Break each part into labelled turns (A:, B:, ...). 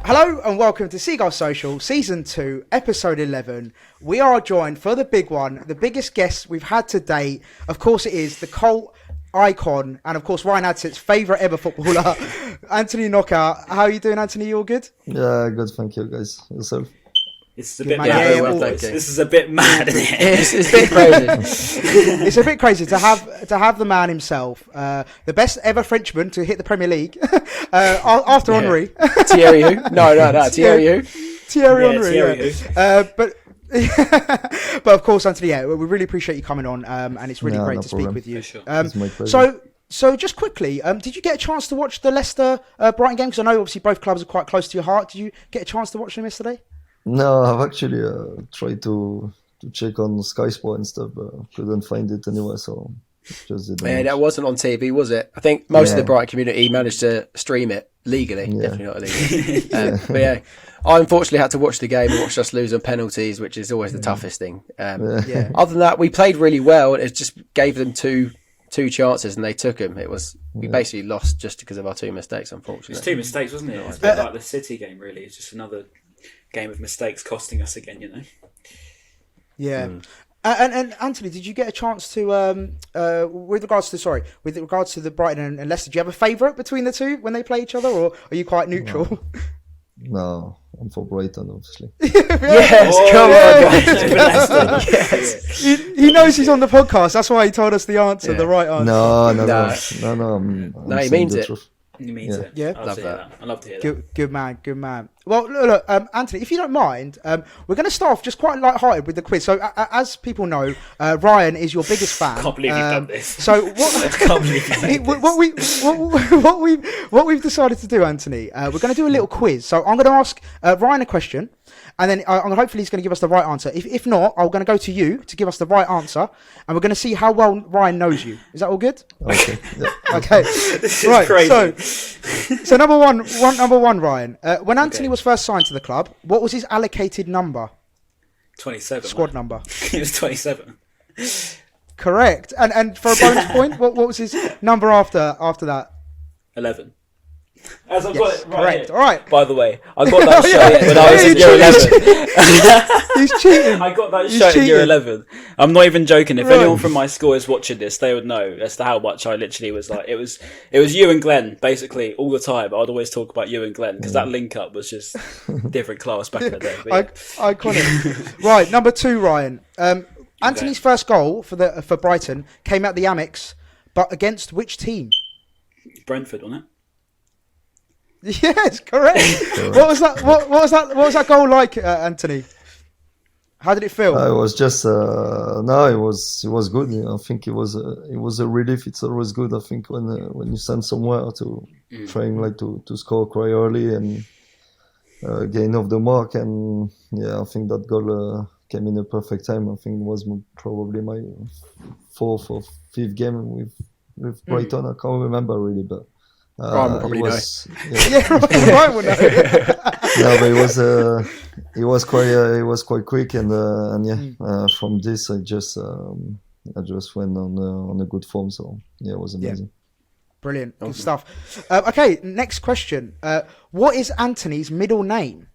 A: Hello and welcome to Seagulls Social, Season 2, Episode 11. We are joined for the big one, the biggest guest we've had to date. Of course it is the cult icon and of course Ryan Adsit's favourite ever footballer, Anthony Knockaert. How are you doing, Anthony? You all good?
B: Yeah, good, thank you guys. Yourself?
C: It's a bit mad. This is a bit mad, isn't it?
D: It's a bit crazy.
A: It's a bit crazy to have the man himself, the best ever Frenchman to hit the Premier League after Henry.
D: Thierry who? No. Thierry who?
A: Thierry Henry.
C: Thierry
A: But of course, Anthony, we really appreciate you coming on, and it's really great to speak with you.
C: Sure.
B: It's my pleasure.
A: So just quickly, did you get a chance to watch the Leicester Brighton game? Because I know obviously both clubs are quite close to your heart. Did you get a chance to watch them yesterday?
B: No, I've actually tried to check on Sky Sport and stuff, but couldn't find it anywhere, so just didn't.
D: Yeah, that wasn't on TV, was it? I think most of the Brighton community managed to stream it legally. Definitely not illegally. But yeah, I unfortunately had to watch the game and watch us lose on penalties, which is always the toughest thing. Other than that, we played really well. It just gave them two chances and they took them. We basically lost just because of our two mistakes, unfortunately.
C: It's two mistakes, wasn't it? It's a bit like the City game, really. It's just another game of mistakes costing us again, you know.
A: Yeah. And Anthony, did you get a chance to with regards to the Brighton and Leicester, do you have a favourite between the two when they play each other, or are you quite neutral?
B: No, I'm for Brighton, obviously.
D: Yes, come on, guys.
A: Yes. He knows he's on the podcast. That's why he told us the answer, the right answer.
B: No.
D: He means it.
B: Truth.
C: You mean it?
A: Yeah,
C: I love to hear that.
A: Good man. Well, look, Anthony, if you don't mind, we're going to start off just quite light-hearted with the quiz. So, as people know, Ryan is your biggest fan.
C: I can't believe you've done this.
A: So, what we've decided to do, Anthony, we're going to do a little quiz. So, I'm going to ask Ryan a question, and then hopefully he's going to give us the right answer. If not, I'm going to go to you to give us the right answer, and we're going to see how well Ryan knows you. Is that all good?
B: Okay. Yeah.
A: Okay.
C: This is crazy.
A: So number one, Ryan. When Anthony was first signed to the club, what was his allocated number?
C: 27.
A: Squad number.
C: It was 27.
A: Correct. And for a bonus point, what was his number after that?
C: 11. As I've got it right
A: correct.
C: here.
A: All right.
C: By the way, I got that shirt when I was in year 11.
A: He's cheating.
C: I got that shirt in year 11. I'm not even joking. If anyone from my school is watching this, they would know as to how much I literally was like. It was you and Glenn basically all the time. I'd always talk about you and Glenn because that link up was just different class back in the day.
A: Iconic. Right, number 2, Ryan. Anthony's first goal for Brighton came at the Amex, but against which team?
C: Brentford, wasn't it?
A: Yes, correct. What was that? What was that goal like, Anthony? How did it feel?
B: It was just it was good. I think it was a relief. It's always good. I think when you send somewhere to trying like to score quite early and gain off the mark, and I think that goal came in a perfect time. I think it was probably my 4th or 5th game with Brighton. I can't remember really, but.
D: Ryan will probably know.
A: Ryan will know.
B: No, but it was quite quick, and from this I just went on a good form. So it was amazing.
A: Yeah. Brilliant, good stuff. Okay, next question. What is Anthony's middle name?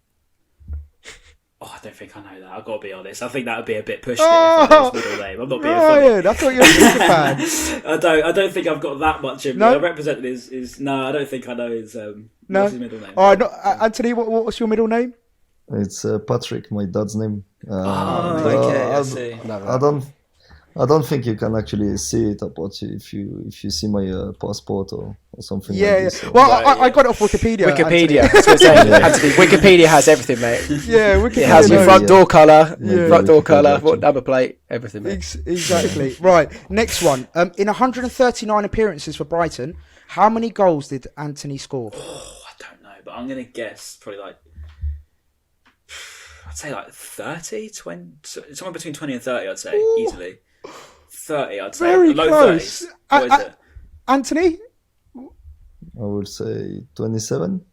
C: I don't think I know that. I've got to be honest. I think that would be a bit pushed. If I know his middle name. I'm not being funny.
A: I thought you were a super fan.
C: I don't think I've got that much in me. I represented his. No, I don't think I know his. What's his middle name?
A: All right, Anthony, what's your middle name?
B: It's Patrick, my dad's name.
C: Okay, I see.
B: I don't think you can actually see it apart if you see my passport or something like this. So.
A: Well, I got it off Wikipedia.
D: That's what I'm saying. Anthony, Wikipedia has everything, mate.
A: Yeah, Wikipedia.
D: It has your front door colour, what number plate, everything, mate.
A: Exactly. Right, next one. In 139 appearances for Brighton, how many goals did Anthony score?
C: I don't know, but I'm going to guess probably like... I'd say like 30, 20... Somewhere between 20 and 30, I'd say, easily. 30, I'd say.
A: Very
C: low
A: close.
C: 30s. What is it?
A: Anthony?
B: I would say 27.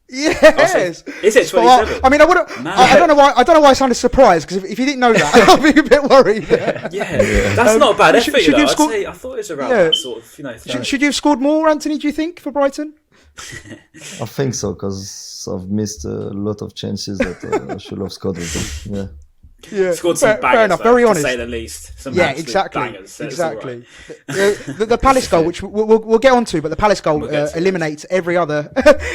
A: Yes.
C: Is it 27?
A: I mean, I don't know why I sounded surprised, because if you didn't know that, I'd be a bit worried.
C: Yeah. That's not a bad effort, I thought it was around that sort of, 30.
A: Should you have scored more, Anthony, do you think, for Brighton?
B: I think so, because I've missed a lot of chances that I should have scored with them. Yeah.
A: Yeah,
C: Scored some bangers,
A: fair enough.
C: though,
A: Very
C: to
A: honest.
C: say the least. Some
A: Yeah,
C: absolute
A: exactly.
C: bangers. So it's all
A: Exactly.
C: right.
A: The Palace goal, which we'll get onto, but the Palace goal
C: We'll get to it.
A: eliminates every other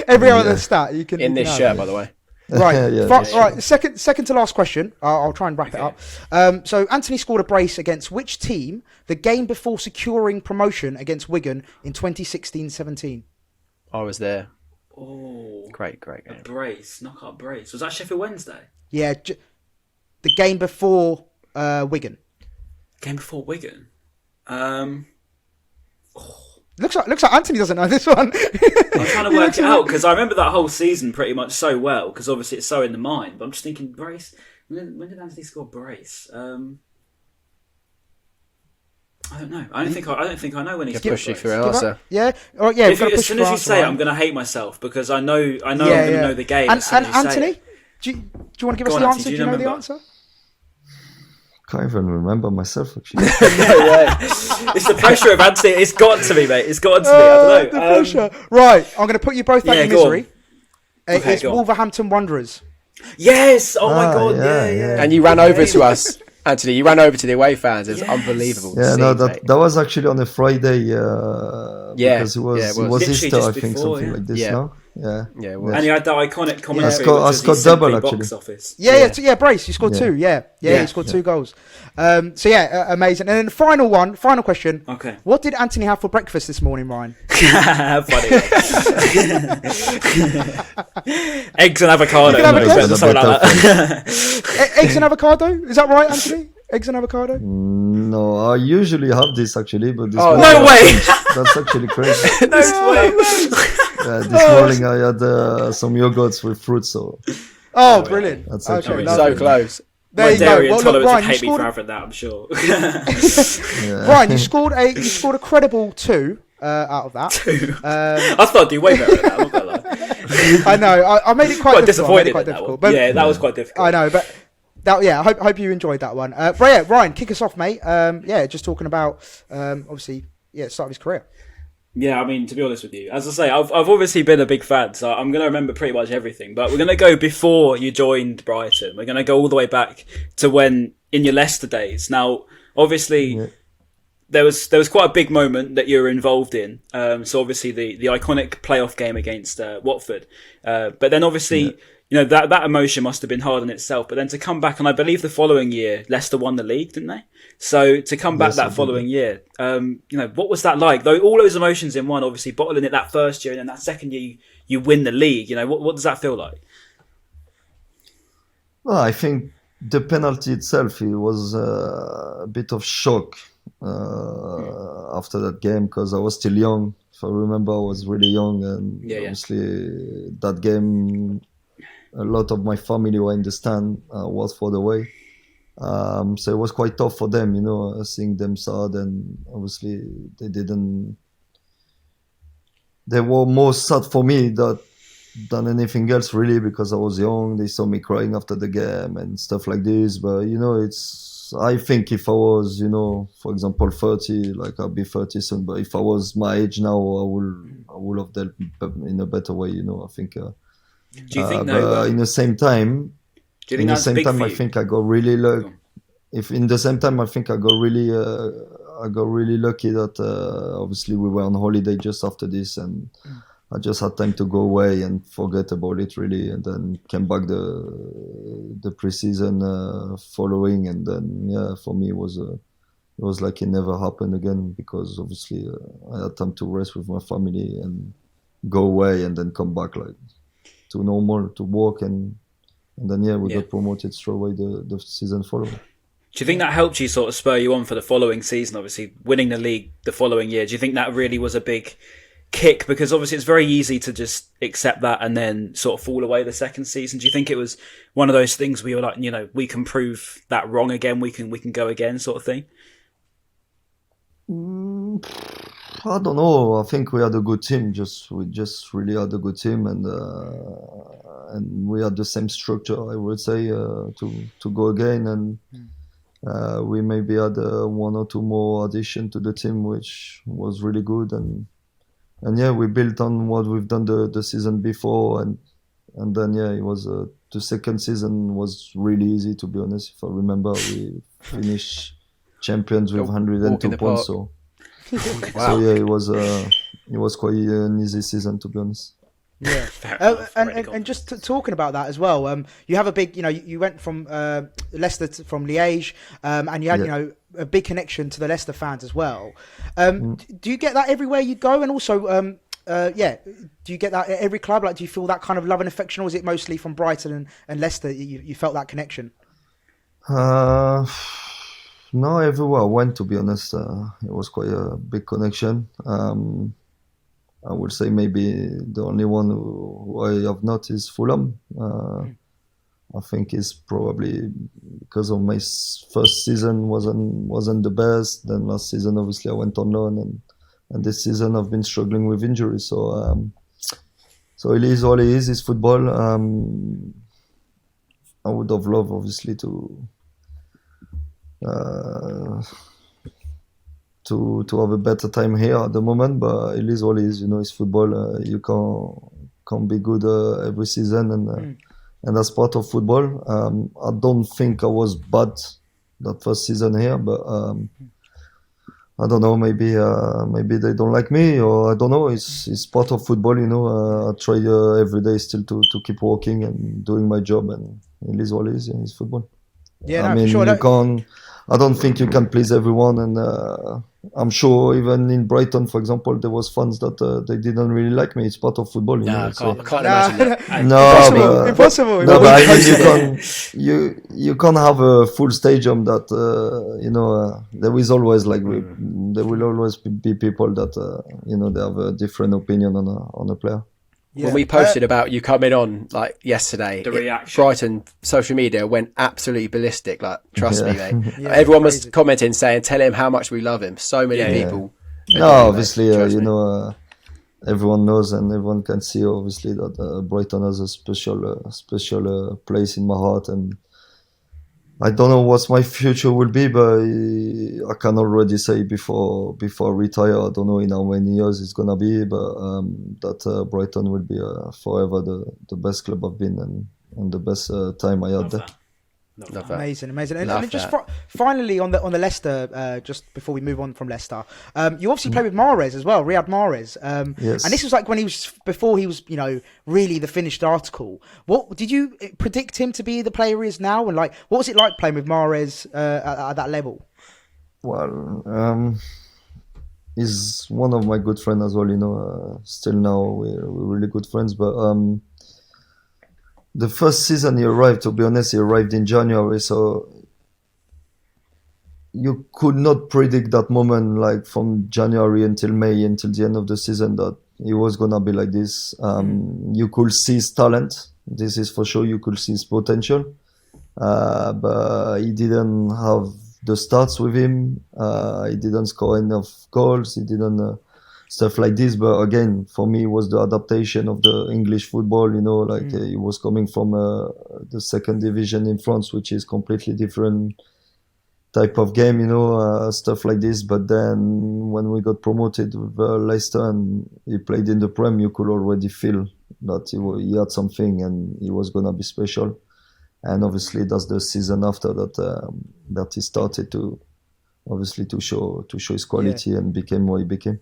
A: other stat you can.
D: In
A: you
D: this
A: can
D: shirt,
A: have.
D: by the way.
A: Right,
B: Yeah,
A: right. Second to last question. I'll try and wrap it up. So Anthony scored a brace against which team the game before securing promotion against Wigan in 2016-17?
D: I was there.
C: Oh,
D: Great game.
C: a brace, knockout brace. Was that Sheffield Wednesday?
A: Yeah, the game before Wigan.
C: Game before Wigan.
A: Looks like Anthony doesn't know this one.
C: I'm trying to work it out because I remember that whole season pretty much so well because obviously it's so in the mind. But I'm just thinking brace. When did Anthony score brace? I don't know. I don't think I know when he scored
D: Push you
C: brace.
D: through an answer.
A: Yeah, all right, yeah.
C: As soon as you say it, I'm going to hate myself because I know I'm going to know the game. As soon as you say
A: Anthony,
C: it.
A: do you want to give
C: Go
A: us
C: on,
A: the
C: Anthony,
A: answer?
C: do
A: Do
C: you
A: you know the
C: remember?
A: answer?
B: Can't even remember myself, actually.
C: It's the pressure of Anthony. It's got to me, mate. It's got to me. I don't know.
A: The pressure. Right, I'm going to put you both out
C: Yeah,
A: of
C: go on.
A: misery.
C: Okay,
A: It's
C: go on.
A: Wolverhampton Wanderers.
C: Yes! Oh my god,
B: yeah,
C: yeah.
D: And you ran over to us, Anthony. You ran over to the away fans. It's unbelievable.
B: Yeah,
D: to
B: no,
D: see, mate.
B: that was actually on a Friday.
D: Yeah,
B: Because it
D: yeah, it
B: was
D: was.
C: Literally
B: Easter,
C: just
B: I think,
C: before,
B: something
C: yeah.
B: like this.
D: Yeah.
B: No, yeah.
D: Yeah, it was.
C: And you had that iconic commentary,
B: I
C: which
B: scored
C: was
B: double,
C: simply
B: actually.
C: box office.
A: Yeah, Brace, you scored two. Yeah, he scored 2 goals. So amazing. And then the final question.
C: Okay.
A: What did Anthony have for breakfast this morning, Ryan?
C: Funny. Eggs and avocado.
A: You can have a
C: maybe,
A: toast.
C: something like that.
A: Eggs and avocado? Is that right, Anthony? Eggs and avocado?
B: No, I usually have this actually, but this
C: Oh,
B: morning
C: no way!
B: That's actually crazy.
C: No way.
B: This morning I had some yogurts with fruit, so
A: Oh, brilliant.
B: that's
A: Okay,
B: actually
A: lovely.
D: So close.
A: There
C: My
A: you go.
C: dairy
A: Well, look,
C: intolerance would
A: Ryan, you
C: hate me for
A: scored,
C: having that, I'm sure.
A: Ryan, you scored a credible 2 out of that.
C: I thought I'd do way better than that, I'm not gonna lie.
A: I know. I made it quite difficult. I made it
C: disappointed
A: quite
C: in that
A: difficult.
C: one.
A: But
C: Yeah, that was quite difficult.
A: I know, but I hope you enjoyed that one. But yeah, Ryan, kick us off, mate. Just talking about obviously, start of his career.
C: Yeah, I mean, to be honest with you, as I say, I've obviously been a big fan, so I'm going to remember pretty much everything. But we're going to go before you joined Brighton. We're going to go all the way back to when in your Leicester days. Now, obviously, there was quite a big moment that you were involved in. So obviously the iconic playoff game against Watford. But then obviously, that emotion must have been hard in itself. But then to come back, and I believe the following year, Leicester won the league, didn't they? So to come back that following year, what was that like? Though all those emotions in one, obviously bottling it that first year, and then that second year you win the league. What does that feel like?
B: well, I think the penalty itself, it was a bit of shock after that game because I was still young. If I remember, I was really young, and obviously that game, a lot of my family were in the stand, was for the way. So it was quite tough for them, seeing them sad, and obviously they were more sad for me than anything else, really, because I was young. They saw me crying after the game and stuff like this. But I think if I was, for example, 30, like I'll be 30 soon, but if I was my age now, I would have dealt in a better way, I think.
C: Do you think
B: but in the same time,
C: do you think that's big for you?
B: I think I got really lucky. If in the same time, I think I got really lucky that obviously we were on holiday just after this, and I just had time to go away and forget about it really, and then came back the pre-season following, and then for me it was like it never happened again, because obviously I had time to rest with my family and go away and then come back like to normal, to work, and then we got promoted straight away the season following.
C: Do you think that helped you sort of spur you on for the following season, obviously winning the league the following year? Do you think that really was a big kick? Because obviously it's very easy to just accept that and then sort of fall away the second season. Do you think it was one of those things where you were like, we can prove that wrong again, we can go again sort of thing?
B: I don't know. I think we had a good team. We just really had a good team, and we had the same structure, I would say, to go again. And we maybe had 1 or 2 more addition to the team, which was really good. And yeah, we built on what we've done the season before, and then it was the second season was really easy, to be honest. If I remember, we finished champions with 102 points. So,
D: Wow.
B: so it was quite an easy season, to be honest.
A: Yeah, and just talking about that as well. You have a big, you went from Leicester from Liège, and you had a big connection to the Leicester fans as well. Do you get that everywhere you go? And also, do you get that at every club? Like, do you feel that kind of love and affection, or is it mostly from Brighton and Leicester you felt that connection?
B: No, everywhere I went, to be honest, it was quite a big connection. I would say maybe the only one who I have not is Fulham. I think it's probably because of my first season wasn't the best. Then last season, obviously, I went on loan, and this season I've been struggling with injuries. So it is all it is. It's football. I would have loved, obviously, to have a better time here at the moment, but it is what it is. It's football. You can't be good every season, and that's part of football. I don't think I was bad that first season here, but I don't know. Maybe they don't like me, or I don't know. It's part of football. I try every day still to keep working and doing my job, and it is what it is. It's football.
A: Yeah,
B: I mean,
A: for sure.
B: you can't. I don't think you can please everyone, and I'm sure even in Brighton, for example, there was fans that they didn't really like me. It's part of football,
D: I
B: so.
D: can't imagine that.
B: No,
A: Impossible.
B: No, but I mean, you can't have a full stadium that there is always there will always be people that they have a different opinion on a player.
A: Yeah.
D: When we posted about you coming on like yesterday,
C: The reaction.
D: Brighton social media went absolutely ballistic. Like, trust me, mate.
A: Yeah,
D: Everyone was
A: crazy.
D: commenting, saying, "Tell him how much we love him." So many people.
B: No, obviously, everyone knows and everyone can see, obviously, that Brighton has a special place in my heart, and I don't know what my future will be, but I can already say before I retire, I don't know in how many years it's gonna be, but that Brighton will be forever the best club I've been and the best time I had there.
D: Love that.
A: Amazing. And
D: Love
A: just
D: that.
A: finally on the Leicester, just before we move on from Leicester, you obviously played with Mahrez as well, Riyad Mahrez.
B: Yes.
A: And this was like before he was, really the finished article. What did you predict him to be the player he is now? And like, what was it like playing with Mahrez at that level?
B: Well, he's one of my good friends as well. Still now we're really good friends, but the first season he arrived, to be honest, he arrived in January, so you could not predict that moment, like from January until May, until the end of the season, that he was gonna be like this. You could see his talent. This is for sure. You could see his potential, but he didn't have the stats with him. He didn't score enough goals. He didn't. Stuff like this, but again, for me, it was the adaptation of the English football. He was coming from the second division in France, which is completely different type of game. Stuff like this. But then, when we got promoted with Leicester and he played in the Prem, you could already feel that he had something and he was gonna be special. And obviously, that's the season after that he started to show his quality and became what he became.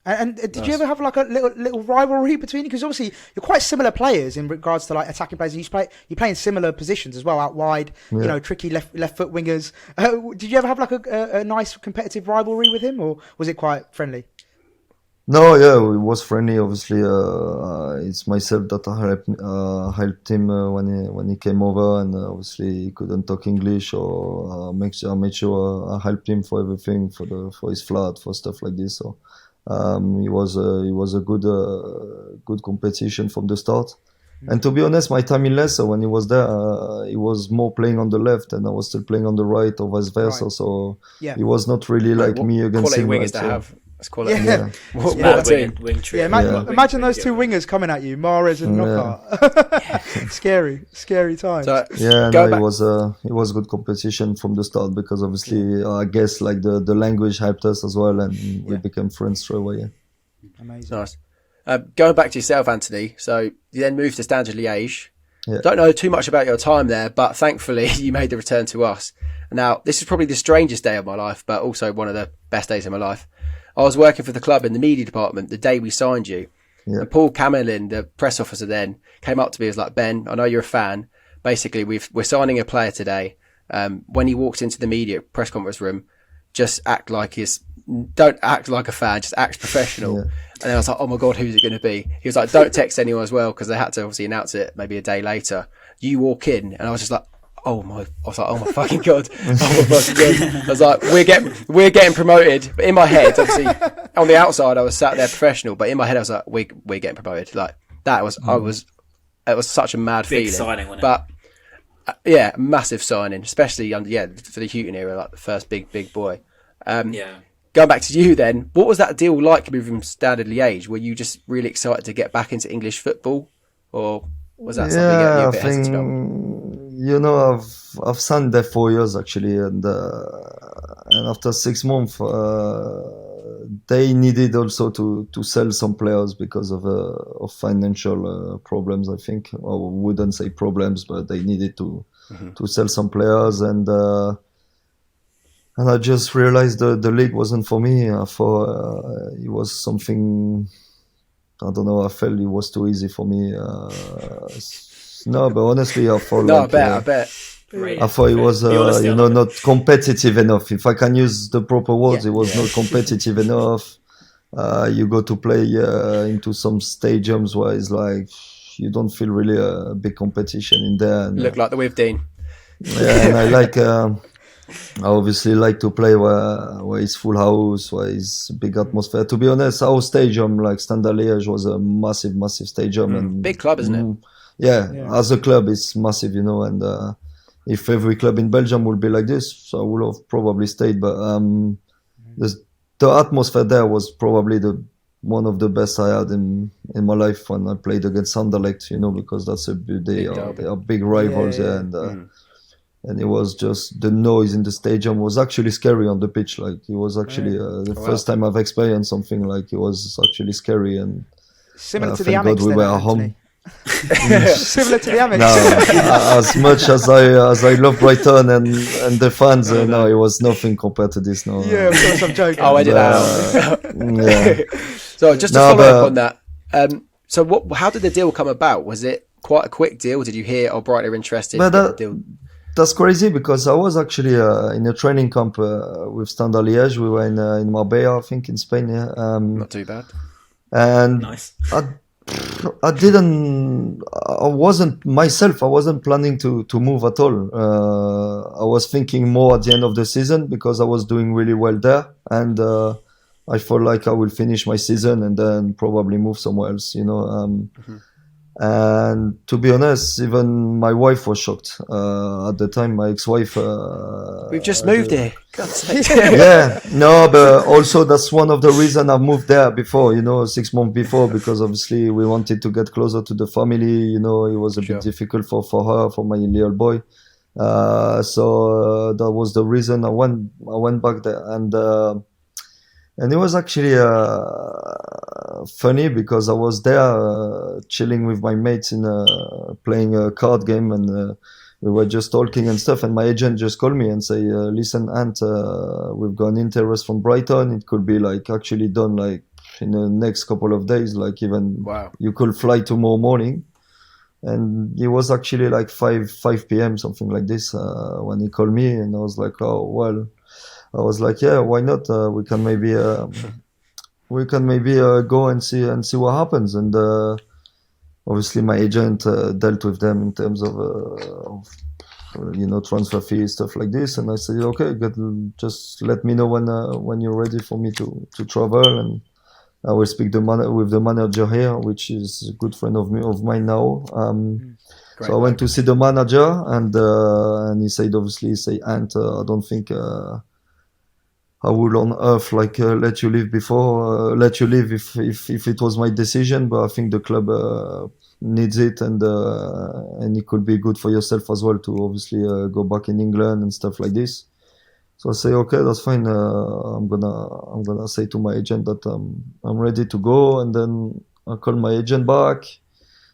A: And did you ever have like a little rivalry between you? Because obviously you're quite similar players in regards to like attacking players. You play in similar positions as well, out wide. Tricky left foot wingers. Did you ever have like a nice competitive rivalry with him, or was it quite friendly?
B: No, yeah, it was friendly. Obviously, it's myself that helped him when he came over, and obviously he couldn't talk English, or I made sure I helped him for everything, for his flat, for stuff like this. So. It was a good competition from the start, and to be honest, my time in Leicester when he was there, he was more playing on the left, and I was still playing on the right, or vice versa.
A: Right.
B: So
A: Yeah.
B: he was not really like me against
D: Quality
B: him.
D: wingers
B: Right?
D: to
B: So,
D: have. That's quality.
A: Yeah.
D: What
C: Mad
D: a team.
C: wing trio.
A: Yeah, imagine those two wingers coming at you, Mahrez and Knockaert. Scary time.
D: So,
B: Yeah,
D: Go
B: no,
D: back.
B: it was good competition from the start, because obviously I guess like the language helped us as well, and we became friends straight away. Yeah.
A: Amazing.
D: Nice. Going back to yourself, Anthony. So you then moved to Standard Liège.
B: Yeah.
D: Don't know too much about your time there, but thankfully you made the return to us. Now, this is probably the strangest day of my life, but also one of the best days of my life. I was working for the club in the media department the day we signed you.
B: Yeah.
D: And Paul Camelin, the press officer then, came up to me and was like, Ben, I know you're a fan. Basically, we're signing a player today. When he walks into the media press conference room, just don't act like a fan, just act professional. Yeah. And then I was like, oh my God, who's it going to be? He was like, don't text anyone as well, because they had to obviously announce it maybe a day later. You walk in, and I was just like, oh my fucking God. Oh my fucking God. I was like, we're getting promoted. But in my head, obviously, on the outside, I was sat there professional, but in my head, I was like, we're getting promoted. Like, that was, it was such a mad
C: big
D: feeling.
C: Signing, wasn't it?
D: But, yeah, massive signing, especially for the Houghton era, like the first big boy. Going back to you then, what was that deal like moving from Standard Liège? Were you just really excited to get back into English football, or was that something you were a bit hesitant on?
B: You know, I've signed there 4 years actually, and after 6 months, they needed also to sell some players because of financial problems. I think I wouldn't say problems, but they needed to sell some players, and I just realized the league wasn't for me. I thought it was something, I don't know, I felt it was too easy for me. No, but honestly, I thought
D: I bet.
B: I thought it was, not competitive enough. If I can use the proper words, it was not competitive enough. You go to play into some stadiums where it's like, you don't feel really a big competition in there. And,
D: look like the with Dean.
B: Yeah, and I obviously like to play where it's full house, where it's big atmosphere. To be honest, our stadium, like Standard Liège, was a massive stadium. And
D: big club, isn't it?
B: Yeah, as a club, it's massive, and if every club in Belgium would be like this, I would have probably stayed. But the atmosphere there was probably one of the best I had in my life when I played against Anderlecht, because that's they are big rivals, and it was just, the noise in the stadium was actually scary on the pitch. Like, it was actually first time I've experienced something like it was actually scary. And
A: similar to the
B: thank
A: Amex,
B: God we
A: then,
B: were at
A: Anthony.
B: home.
A: Similar to the Amex.
B: No, as much as I love Brighton and the fans, no, it was nothing compared to this. No.
A: Yeah, of course, I'm joking.
D: Oh, I did that.
B: Yeah.
D: So just to follow up on that, so how did the deal come about? Was it quite a quick deal? Did you hear, Brighton are interested?
B: That's crazy, because I was actually in a training camp with Standard Liège. We were in Marbella, I think, in Spain. Yeah.
D: Not too bad.
B: And
C: nice.
B: I wasn't planning to move at all. I was thinking more at the end of the season, because I was doing really well there, and I felt like I will finish my season and then probably move somewhere else, And to be honest, even my wife was shocked at the time. My ex-wife.
D: We've just moved here. God's sake.
B: Yeah, no, but also that's one of the reasons I moved there before, 6 months before, because obviously we wanted to get closer to the family. It was a bit difficult for her, for my little boy. So that was the reason I went back there, and it was actually funny, because I was there chilling with my mates in playing a card game, and we were just talking and stuff, and my agent just called me and say, listen, Ant, we've got an interest from Brighton. It could be like actually done like in the next couple of days, like even you could fly tomorrow morning. And it was actually like 5 p.m., something like this, when he called me, and I was like, oh, well, I was like, yeah, why not? We can maybe go and see what happens. And obviously, my agent dealt with them in terms of transfer fees, stuff like this. And I said, okay, just let me know when you're ready for me to travel, and I will speak with the manager here, which is a good friend of mine now. So I went to see the manager, and he said, Ant, I don't think I would on earth let you leave if it was my decision, but I think the club needs it, and it could be good for yourself as well to obviously go back in England and stuff like this. So I say, okay, that's fine. I'm gonna say to my agent that I'm ready to go, and then I call my agent back.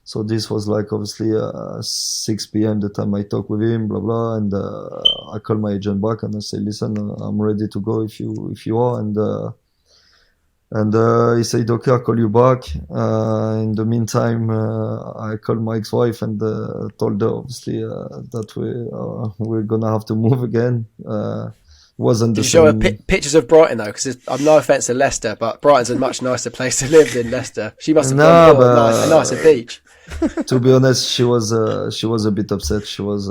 B: So this was like obviously 6 p.m. the time I talk with him, blah blah, and I call my agent back and I say, listen, I'm ready to go if you are, and he said, okay, I'll call you back. In the meantime, I called my ex-wife and told her obviously that we're gonna have to move again. Wasn't
D: Did
B: the
D: you show her
B: same.
D: pictures of Brighton though? Because I'm no offence to Leicester, but Brighton's a much nicer place to live than Leicester. She must have
B: No,
D: gone
B: but
D: a nicer beach.
B: To be honest, she was a bit upset. She was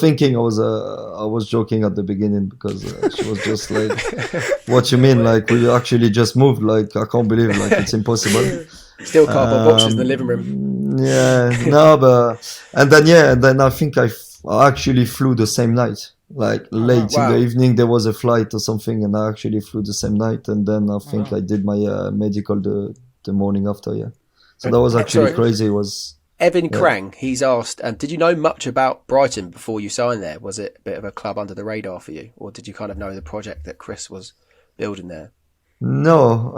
B: thinking I was joking at the beginning because she was just like, "What you mean? Like we actually just moved? Like I can't believe like it's impossible."
D: Still cardboard boxes in the living room.
B: Yeah, no, but and then I think I actually flew the same night. Like late in the evening, there was a flight or something, and I actually flew the same night. And then I think I did my medical the morning after. Yeah. So that was actually crazy. It was
D: Evan Krang. He's asked, did you know much about Brighton before you signed there? Was it a bit of a club under the radar for you, or did you kind of know the project that Chris was building there?
B: No,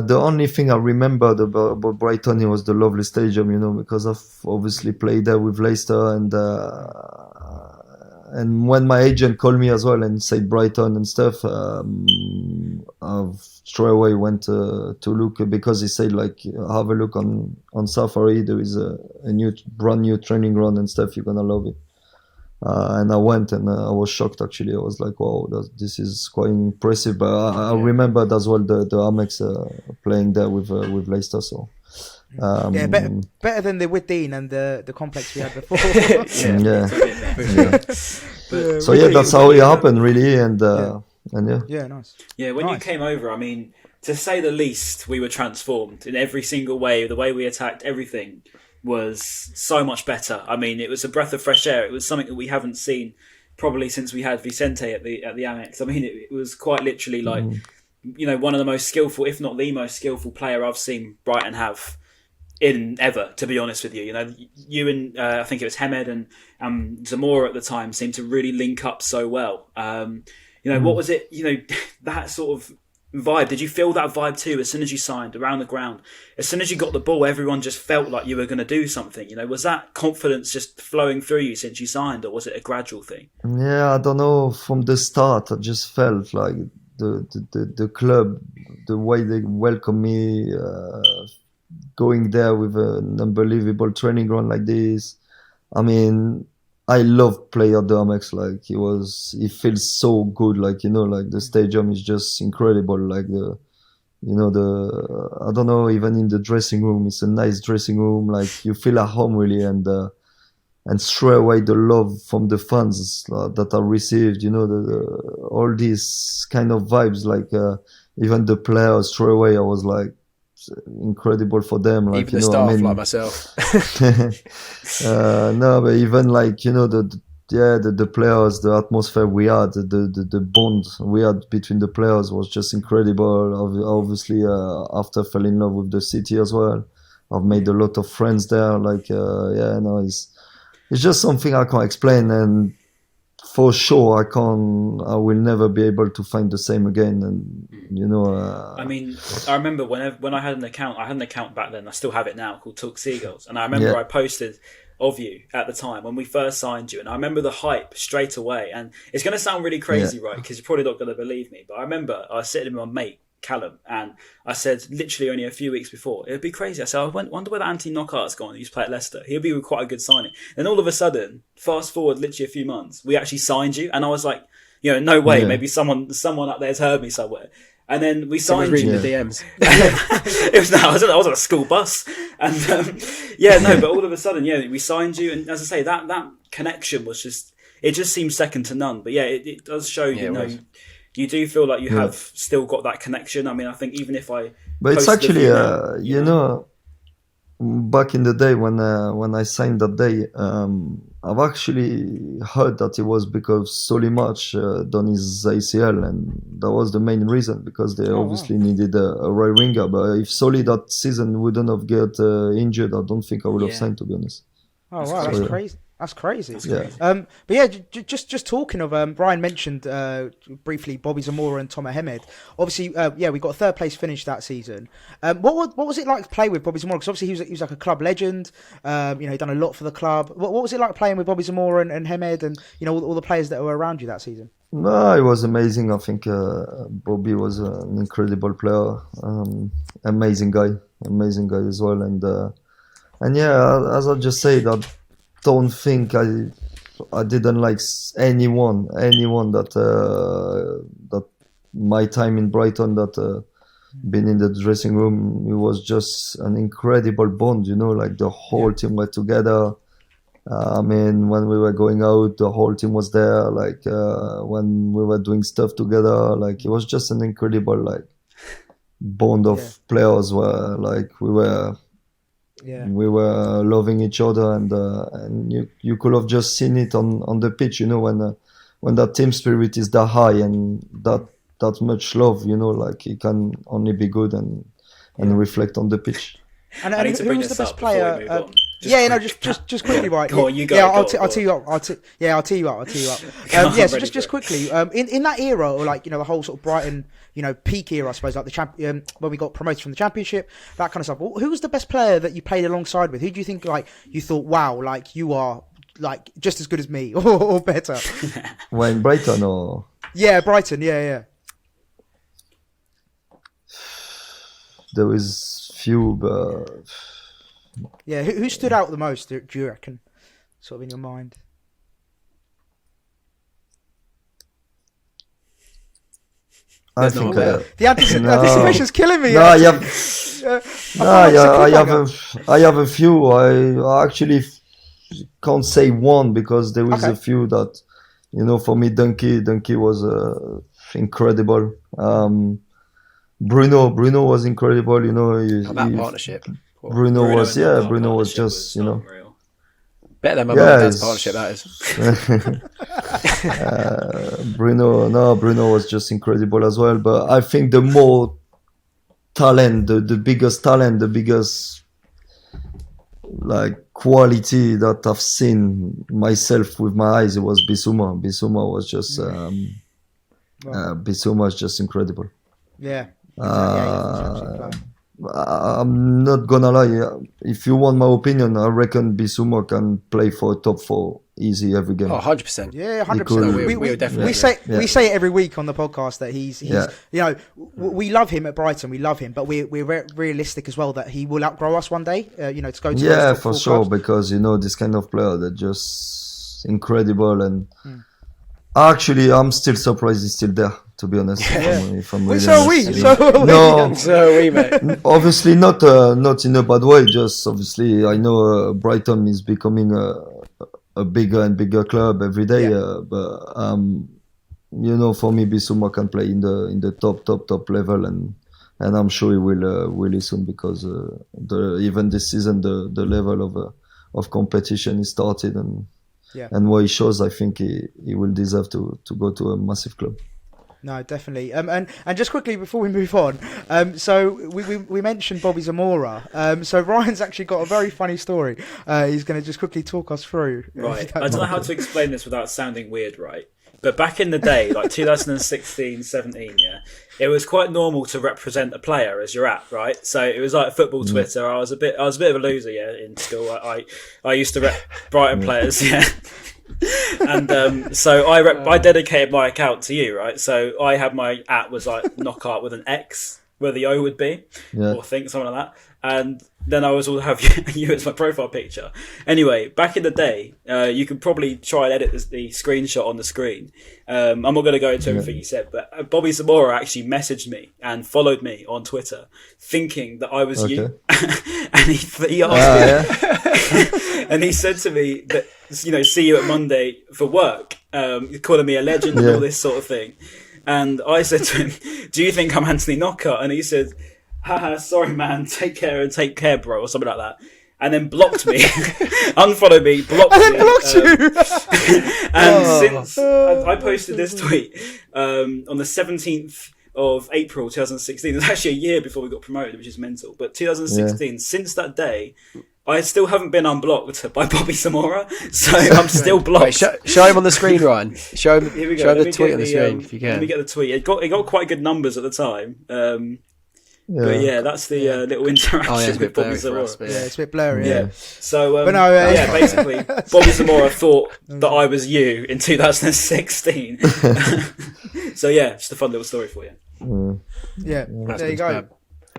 B: the only thing I remembered about Brighton, it was the lovely stadium, because I've obviously played there with Leicester, and when my agent called me as well and said Brighton and stuff, I've straight away went to look, because he said like have a look on Safari. There is a brand new training ground and stuff. You're gonna love it. And I went and I was shocked actually. I was like, wow, this is quite impressive. But I remembered as well the Amex playing there with Leicester. So
A: better than the Dean and the complex we had before.
B: So that's how it happened really, and
A: nice.
C: Yeah, when you came over, I mean, to say the least, we were transformed in every single way. The way we attacked, everything was so much better. I mean, it was a breath of fresh air. It was something that we haven't seen probably since we had Vicente at the Amex. I mean, it was quite literally like, one of the most skillful, if not the most skillful player I've seen Brighton have in ever, to be honest with you. You and I think it was Hemed and Zamora at the time seemed to really link up so well. What was it, that sort of vibe? Did you feel that vibe too as soon as you signed around the ground? As soon as you got the ball, everyone just felt like you were going to do something. Was that confidence just flowing through you since you signed, or was it a gradual thing?
B: Yeah, I don't know. From the start, I just felt like the club, the way they welcomed me, going there with an unbelievable training ground like this. I mean, I love playing at the Amex. Like it feels so good. Like like the stadium is just incredible. Like I don't know, even in the dressing room, it's a nice dressing room. Like you feel at home really, and straight away the love from the fans that I received. All these kind of vibes. Like even the players, straight away I was like, incredible for them, like
D: even the staff, like myself.
B: No, but even like the players, the atmosphere we had, the bond we had between the players was just incredible. Obviously, after fell in love with the city as well, I've made a lot of friends there. Like it's just something I can't explain, and for sure I will never be able to find the same again. And I
C: mean, I remember when I had an account back then, I still have it now, called Talk Seagulls, and I remember I posted of you at the time when we first signed you, and I remember the hype straight away. And it's going to sound really crazy, right, because you're probably not going to believe me, but I remember I was sitting with my mate Callum, and I said literally only a few weeks before, it'd be crazy. I said, I wonder whether Anthony Knockaert's gone. He used to play at Leicester. He'll be quite a good signing. Then all of a sudden, fast forward literally a few months, we actually signed you, and I was like, no way. Maybe someone up there's heard me somewhere. And then we signed you.
D: Reading the DMs.
C: I was on a school bus, and but all of a sudden, we signed you, and as I say, that connection was just seemed second to none. But it does show you do feel like you have still got that connection. I mean, I think even if
B: but it's actually back in the day when I signed that day, I've actually heard that it was because Solimac done his ACL, and that was the main reason, because they obviously needed a right winger. But if Soli that season wouldn't have get injured, I don't think I would have signed, to be honest.
A: Oh wow, that's crazy. That's crazy.
B: Yeah.
A: But yeah, just talking of Brian mentioned briefly Bobby Zamora and Tomer Hemed. Obviously, we got a third place finish that season. What was it like to play with Bobby Zamora? Because obviously he was like a club legend. He done a lot for the club. What was it like playing with Bobby Zamora and Hemed and all the players that were around you that season?
B: No, it was amazing. I think Bobby was an incredible player, amazing guy as well. And yeah, as I just said, I don't think I didn't like anyone that my time in Brighton that been in the dressing room. It was just an incredible bond, like the whole team were together. When we were going out, the whole team was there. Like when we were doing stuff together, like it was just an incredible bond of players where we were loving each other, and you could have just seen it on the pitch, when that team spirit is that high and that much love, it can only be good and reflect on the pitch.
A: And who was the best player? Just quickly, right?
C: Go on, you go.
A: I'll tee you up. I'll tee you up. So just quickly, in that era, or the whole sort of Brighton, peak era, I suppose, like the when we got promoted from the Championship, that kind of stuff. Who was the best player that you played alongside with? Who do you think, you thought, wow, you are just as good as me or better?
B: When Brighton or
A: Brighton, yeah.
B: There was few, but
A: yeah, who stood out the most? Do you reckon, sort of in your mind?
B: I think
A: the anticipation's killing me.
B: I have a few. I actually can't say one because there was a few that, for me, Donkey was incredible. Bruno was incredible.
D: That partnership.
B: Bruno was just
D: better than my dad's partnership, that is.
B: Bruno was just incredible as well. But I think the more talent, the biggest quality that I've seen myself with my eyes, it was Bissouma. Bissouma was just Bissouma is just incredible.
A: Yeah.
B: I'm not gonna lie. If you want my opinion, I reckon Bissouma can play for top 4 easy every game.
D: 100%.
A: Yeah, 100%. We definitely. We say it every week on the podcast that he's we love him at Brighton. We love him, but we're realistic as well that he will outgrow us one day. To go to
B: those top 4 sure, clubs. Because this kind of player, they're just incredible. And actually, I'm still surprised he's still there. To be honest, if I'm really
A: so we, mate.
B: Obviously not in a bad way. Just obviously, I know Brighton is becoming a bigger and bigger club every day. But for me, Bissouma can play in the top level, and I'm sure he will really soon because even this season the level of competition is started, and what he shows, I think he will deserve to go to a massive club.
A: No, definitely. And just quickly before we move on, so we mentioned Bobby Zamora. So Ryan's actually got a very funny story. He's going to just quickly talk us through.
C: Right. I don't know how to explain this without sounding weird, right? But back in the day, 2016, 17, it was quite normal to represent a player as you're at, right? So it was like football Twitter. I was a bit of a loser, in school. I used to rep Brighton players, And so I dedicated my account to you, right? So I had my was Knockaert with an X where the O would be, or something like that. And then I was all have you as my profile picture. Anyway, back in the day, you could probably try and edit the screenshot on the screen. I'm not going to go into everything you said, but Bobby Zamora actually messaged me and followed me on Twitter, thinking that I was you. And he asked me, and he said to me that see you at Monday for work, calling me a legend and all this sort of thing. And I said to him, "Do you think I'm Anthony Knockaert?" And he said, "Haha, sorry man, take care, bro," or something like that. And then blocked me, unfollowed me, blocked me.
A: And then blocked you.
C: And since I posted this tweet on the 17th of April 2016, it was actually a year before we got promoted, which is mental. But 2016, since that day, I still haven't been unblocked by Bobby Zamora, so I'm still blocked.
D: Wait, show him on the screen, Ryan. Show him,
C: Here we go.
D: show him the tweet on the screen if you
C: Let me
D: can.
C: get the tweet. It got quite good numbers at the time. But yeah, that's the little interaction
D: it's a bit
C: with Bobby
D: blurry for
C: Zamora.
D: us, but
A: Yeah, it's a bit blurry.
C: Yeah. So
A: But no,
C: yeah, basically, Bobby Zamora thought that I was you in 2016. So yeah, just a fun little story for you.
A: Yeah,
D: That's
A: there you
D: good
A: go.
D: to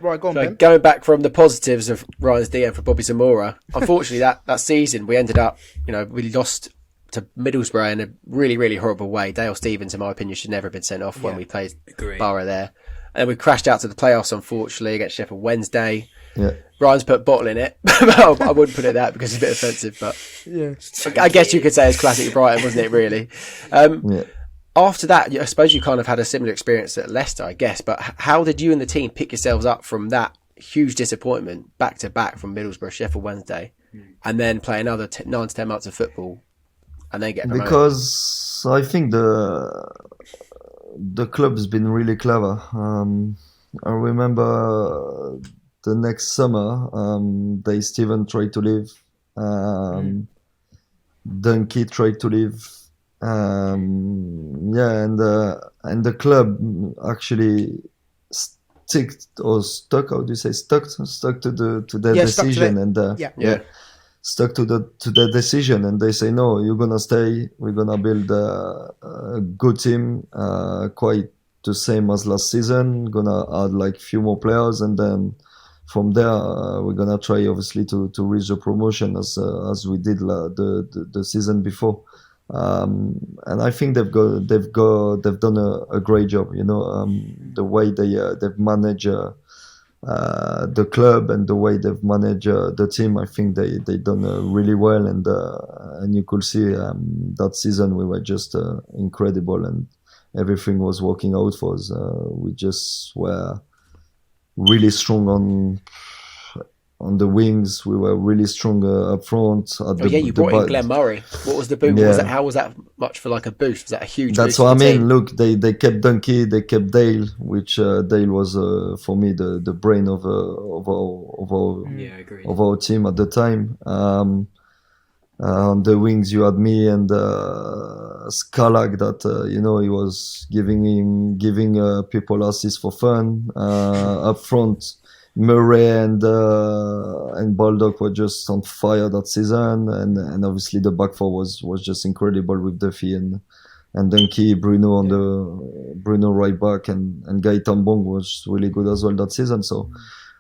A: Right, go on,
D: So
A: Ben.
D: going back from the positives of Ryan's DM for Bobby Zamora, unfortunately that season we ended up, we lost to Middlesbrough in a really, really horrible way. Dale Stevens, in my opinion, should never have been sent off when we played
C: Agree.
D: Borough there. And then we crashed out to the playoffs, unfortunately, against Sheffield Wednesday.
B: Yeah.
D: Ryan's put bottle in it. I wouldn't put it that because it's a bit offensive, but
A: Yeah.
D: I guess you could say it's classic Brighton, wasn't it, really?
B: Yeah.
D: After that, I suppose you kind of had a similar experience at Leicester, I guess. But how did you and the team pick yourselves up from that huge disappointment back to back from Middlesbrough, Sheffield Wednesday, and then play another 9 to 10 months of football and then get promoted?
B: Because I think the club's been really clever. I remember the next summer, Dave Steven tried to leave. Dunkey tried to leave. And the club actually stuck. How do you say stuck to their decision stuck to the decision, and they say no, you're gonna stay. We're gonna build a good team, quite the same as last season. Gonna add like few more players, and then from there we're gonna try obviously to reach the promotion as we did the season before. And I think they've done a great job. The way they've managed the club and the way they've managed the team. I think they done really well, and you could see that season we were just incredible, and everything was working out for us. We just were really strong on the wings. We were really strong up front.
D: You brought in Glenn Murray. What was the boom?
B: Yeah.
D: How was that much for like a boost? Was that a huge
B: That's
D: boost
B: what I
D: for the
B: mean.
D: team?
B: Look, they kept Dunkey, they kept Dale, which Dale was for me the brain of our team at the time. On the wings, you had me and Skalak. That he was giving people assists for fun. Up front, Murray and Baldock were just on fire that season, and obviously the back four was just incredible with Duffy and Dunkey, Bruno on the Bruno right back, and Guy Tambong was really good as well that season. So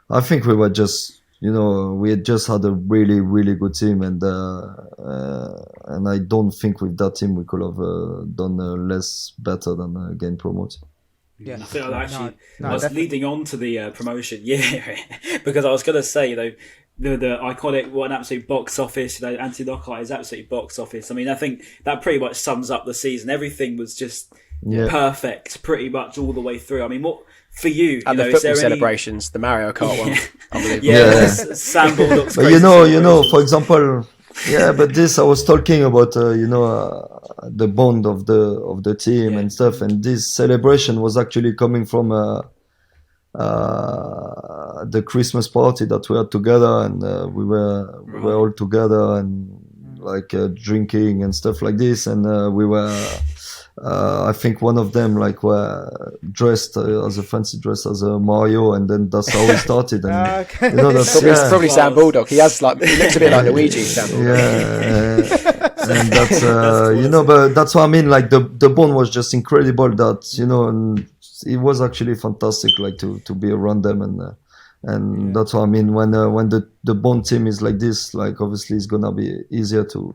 B: I think we were just we had just had a really, really good team, and I don't think with that team we could have done less better than getting promoted.
A: Yeah,
C: I think I was
A: definitely.
C: leading on to the promotion, because I was going to say, the iconic, what an absolute box office, Anthony Knockaert is absolutely box office. I mean, I think that pretty much sums up the season. Everything was just perfect, pretty much all the way through. I mean, what for you?
D: And the football celebrations, the Mario Kart one, unbelievable.
C: Sam Baldock's
B: But
C: crazy
B: for example. Yeah, but this I was talking about, the bond of the team and stuff, and this celebration was actually coming from the Christmas party that we had together, and we were all together and like drinking and stuff like this, and we were. I think one of them were dressed as a fancy dress as a Mario, and then that's how we started. And
A: Okay.
B: that's
D: Probably Sam Baldock. He looks a bit like Luigi. Sam Baldock.
B: And that's but that's what I mean. Like the bond was just incredible. That and it was actually fantastic. Like to be around them, and that's what I mean. When the bond team is like this, like obviously it's gonna be easier to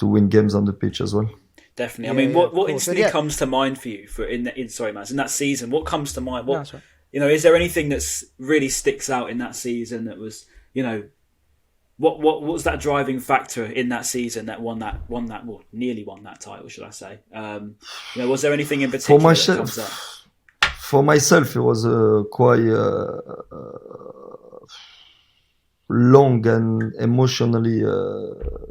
B: win games on the pitch as well.
C: Definitely. I mean, what instantly comes to mind for you in that season? What comes to mind? What is there anything that's really sticks out in that season that was what was that driving factor in that season that nearly won that title, should I say? Was there anything in particular that comes up?
B: For myself, it was quite long and emotionally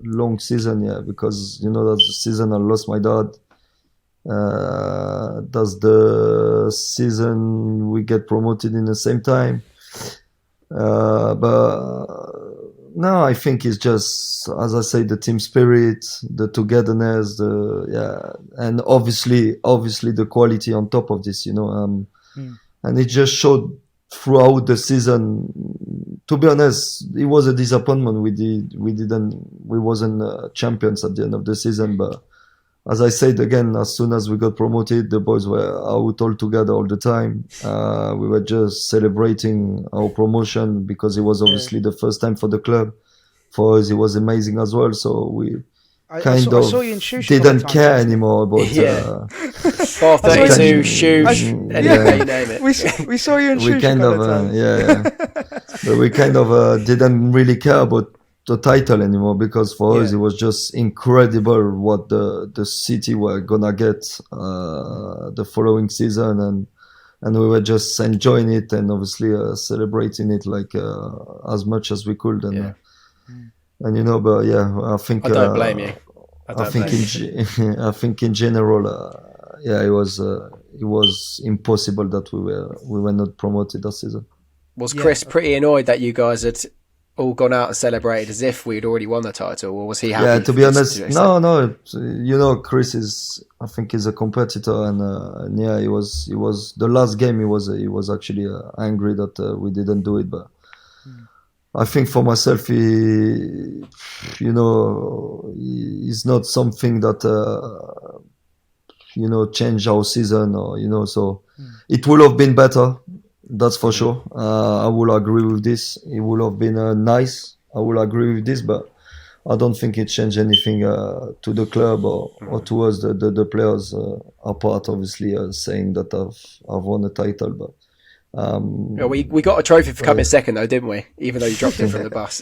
B: long season, because that's the season I lost my dad. That's the season we get promoted in the same time. But No, I think it's just, as I say, the team spirit, the togetherness, and obviously the quality on top of this, and it just showed throughout the season. To be honest, it was a disappointment. We wasn't champions at the end of the season, but as I said again, as soon as we got promoted, the boys were out all together all the time. We were just celebrating our promotion because it was obviously the first time for the club. For us, it was amazing as well. So we
A: saw you in Shoosh
B: didn't care anymore about.
D: Bar 32, Shoosh, you name it.
A: We saw you in Shoosh.
B: But we kind of didn't really care about the title anymore, because for us it was just incredible what the city were gonna get the following season, and we were just enjoying it and obviously celebrating it like as much as we could, and but I think
D: I don't blame you.
B: I think in general it was impossible that we were not promoted that season.
D: Was Chris pretty annoyed that you guys had all gone out and celebrated as if we'd already won the title, or was he happy?
B: Yeah, to be honest, no. Chris is a competitor, and he was the last game. He was actually angry that we didn't do it, but I think for myself, he's not something that change our season, or so it would have been better. That's for sure. I will agree with this. It would have been nice. I will agree with this, but I don't think it changed anything to the club or to us. The players apart, obviously, saying that I've won a title, but
D: we got a trophy for coming second, though, didn't we? Even though you dropped it from the bus.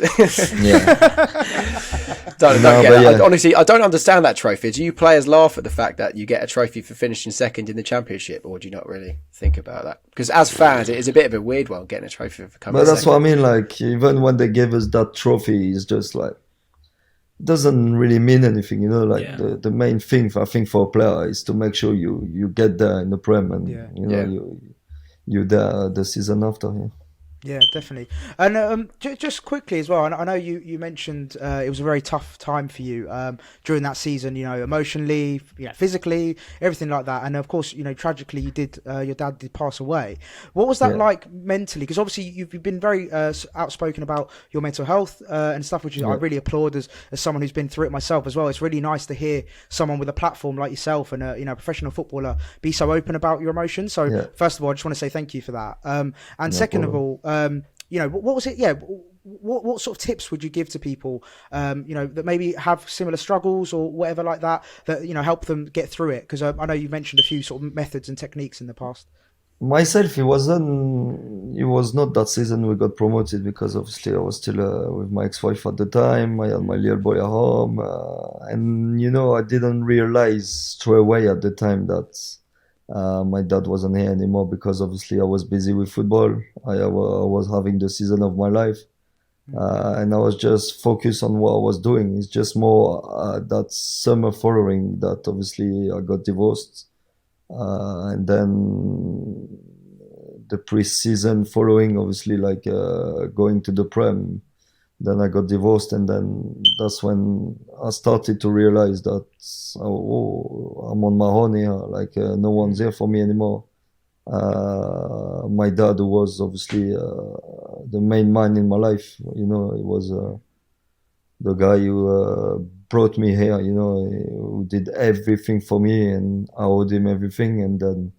D: Honestly, I don't understand that trophy. Do you players laugh at the fact that you get a trophy for finishing second in the championship, or do you not really think about that? Because as fans, it is a bit of a weird one, getting a trophy for coming second.
B: But that's what I mean. Like, even when they gave us that trophy, it's just like, doesn't really mean anything, the main thing I think for a player is to make sure you get there in the Prem, and you there the season after.
A: Yeah, definitely. And just quickly as well, I know you mentioned it was a very tough time for you during that season, emotionally, physically, everything like that. And of course, tragically, your dad did pass away. What was that like mentally? Because obviously you've been very outspoken about your mental health and stuff, which I really applaud as someone who's been through it myself as well. It's really nice to hear someone with a platform like yourself and a professional footballer be so open about your emotions. So first of all, I just want to say thank you for that. And second of all, what was it? Yeah. What sort of tips would you give to people, that maybe have similar struggles or whatever like that help them get through it? Because I know you mentioned a few sort of methods and techniques in the past.
B: Myself, it was not that season we got promoted, because obviously I was still with my ex-wife at the time. I had my little boy at home, and I didn't realize straight away at the time that my dad wasn't here anymore, because obviously I was busy with football. I was having the season of my life, and I was just focused on what I was doing. It's just more that summer following that obviously I got divorced, and then the pre-season following, obviously, like going to the Prem. Then I got divorced, and then that's when I started to realize that I'm on my own here. Like no one's here for me anymore. My dad, who was obviously the main man in my life, he was the guy who brought me here. Who did everything for me, and I owed him everything. And then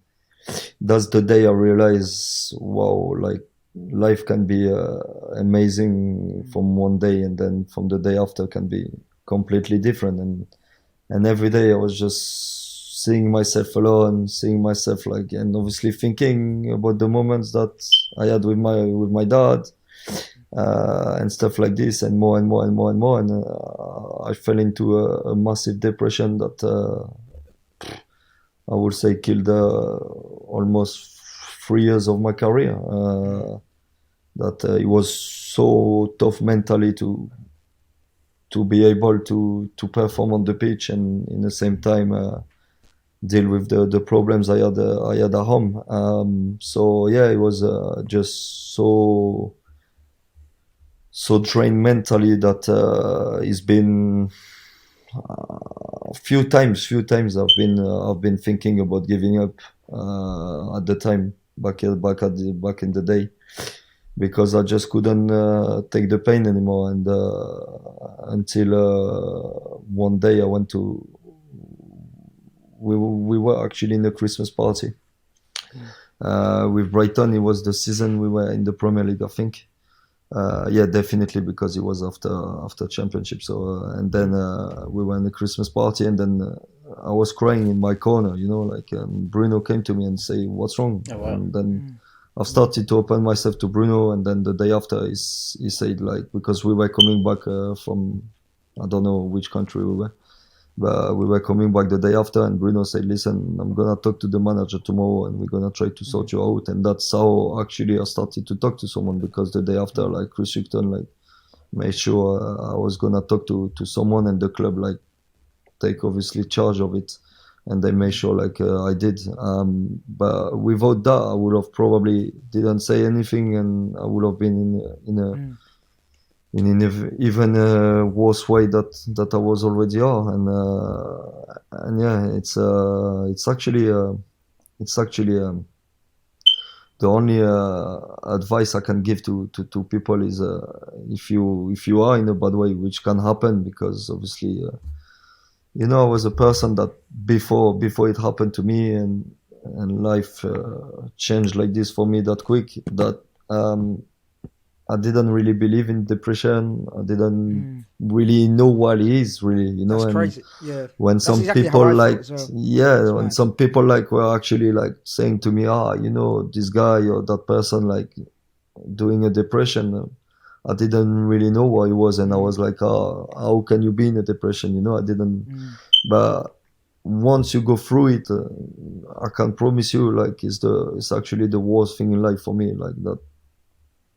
B: that's the day I realized, wow, like, life can be amazing from one day, and then from the day after can be completely different. And every day I was just seeing myself alone, seeing myself and obviously thinking about the moments that I had with my dad, and stuff like this, and more and more and more and more. And I fell into a massive depression that I would say killed almost 3 years of my career. That it was so tough mentally to be able to perform on the pitch, and in the same time deal with the problems I had at home. So yeah, it was just so so drained mentally that it's been few times I've been thinking about giving up at the time back in the day, because I just couldn't take the pain anymore. And until one day I went to, we were actually in a Christmas party with Brighton. It was the season we were in the Premier League, I think. Yeah, definitely, because it was after championship. So and then we were in the Christmas party, and then I was crying in my corner, like Bruno came to me and say, "What's wrong?"
C: Oh, wow.
B: And then I've started to open myself to Bruno, and then the day after he said, like, because we were coming back from, I don't know which country we were, but we were coming back the day after, and Bruno said, "Listen, I'm gonna talk to the manager tomorrow, and we're gonna try to sort you out." And that's how actually I started to talk to someone, because the day after, like, Chris Hughton, like, made sure I was gonna talk to someone, and the club, like, take obviously charge of it, and they made sure, like, I did. But without that, I would have probably didn't say anything, and I would have been in an even worse way that I was already are. And yeah, it's actually the only advice I can give to people is if you are in a bad way, which can happen, because obviously I was a person that before it happened to me, and life changed like this for me that quick, that I didn't really believe in depression. I didn't really know what it is, really,
A: That's
B: and
A: crazy. Yeah.
B: when
A: That's
B: some
A: exactly
B: people
A: how I
B: like,
A: felt as well.
B: yeah,
A: That's
B: when
A: mad.
B: some people like were actually like saying to me, this guy or that person, like, doing a depression, I didn't really know what it was, and I was like, how can you be in a depression? I didn't. But once you go through it, I can promise you, like, it's actually the worst thing in life for me, like that.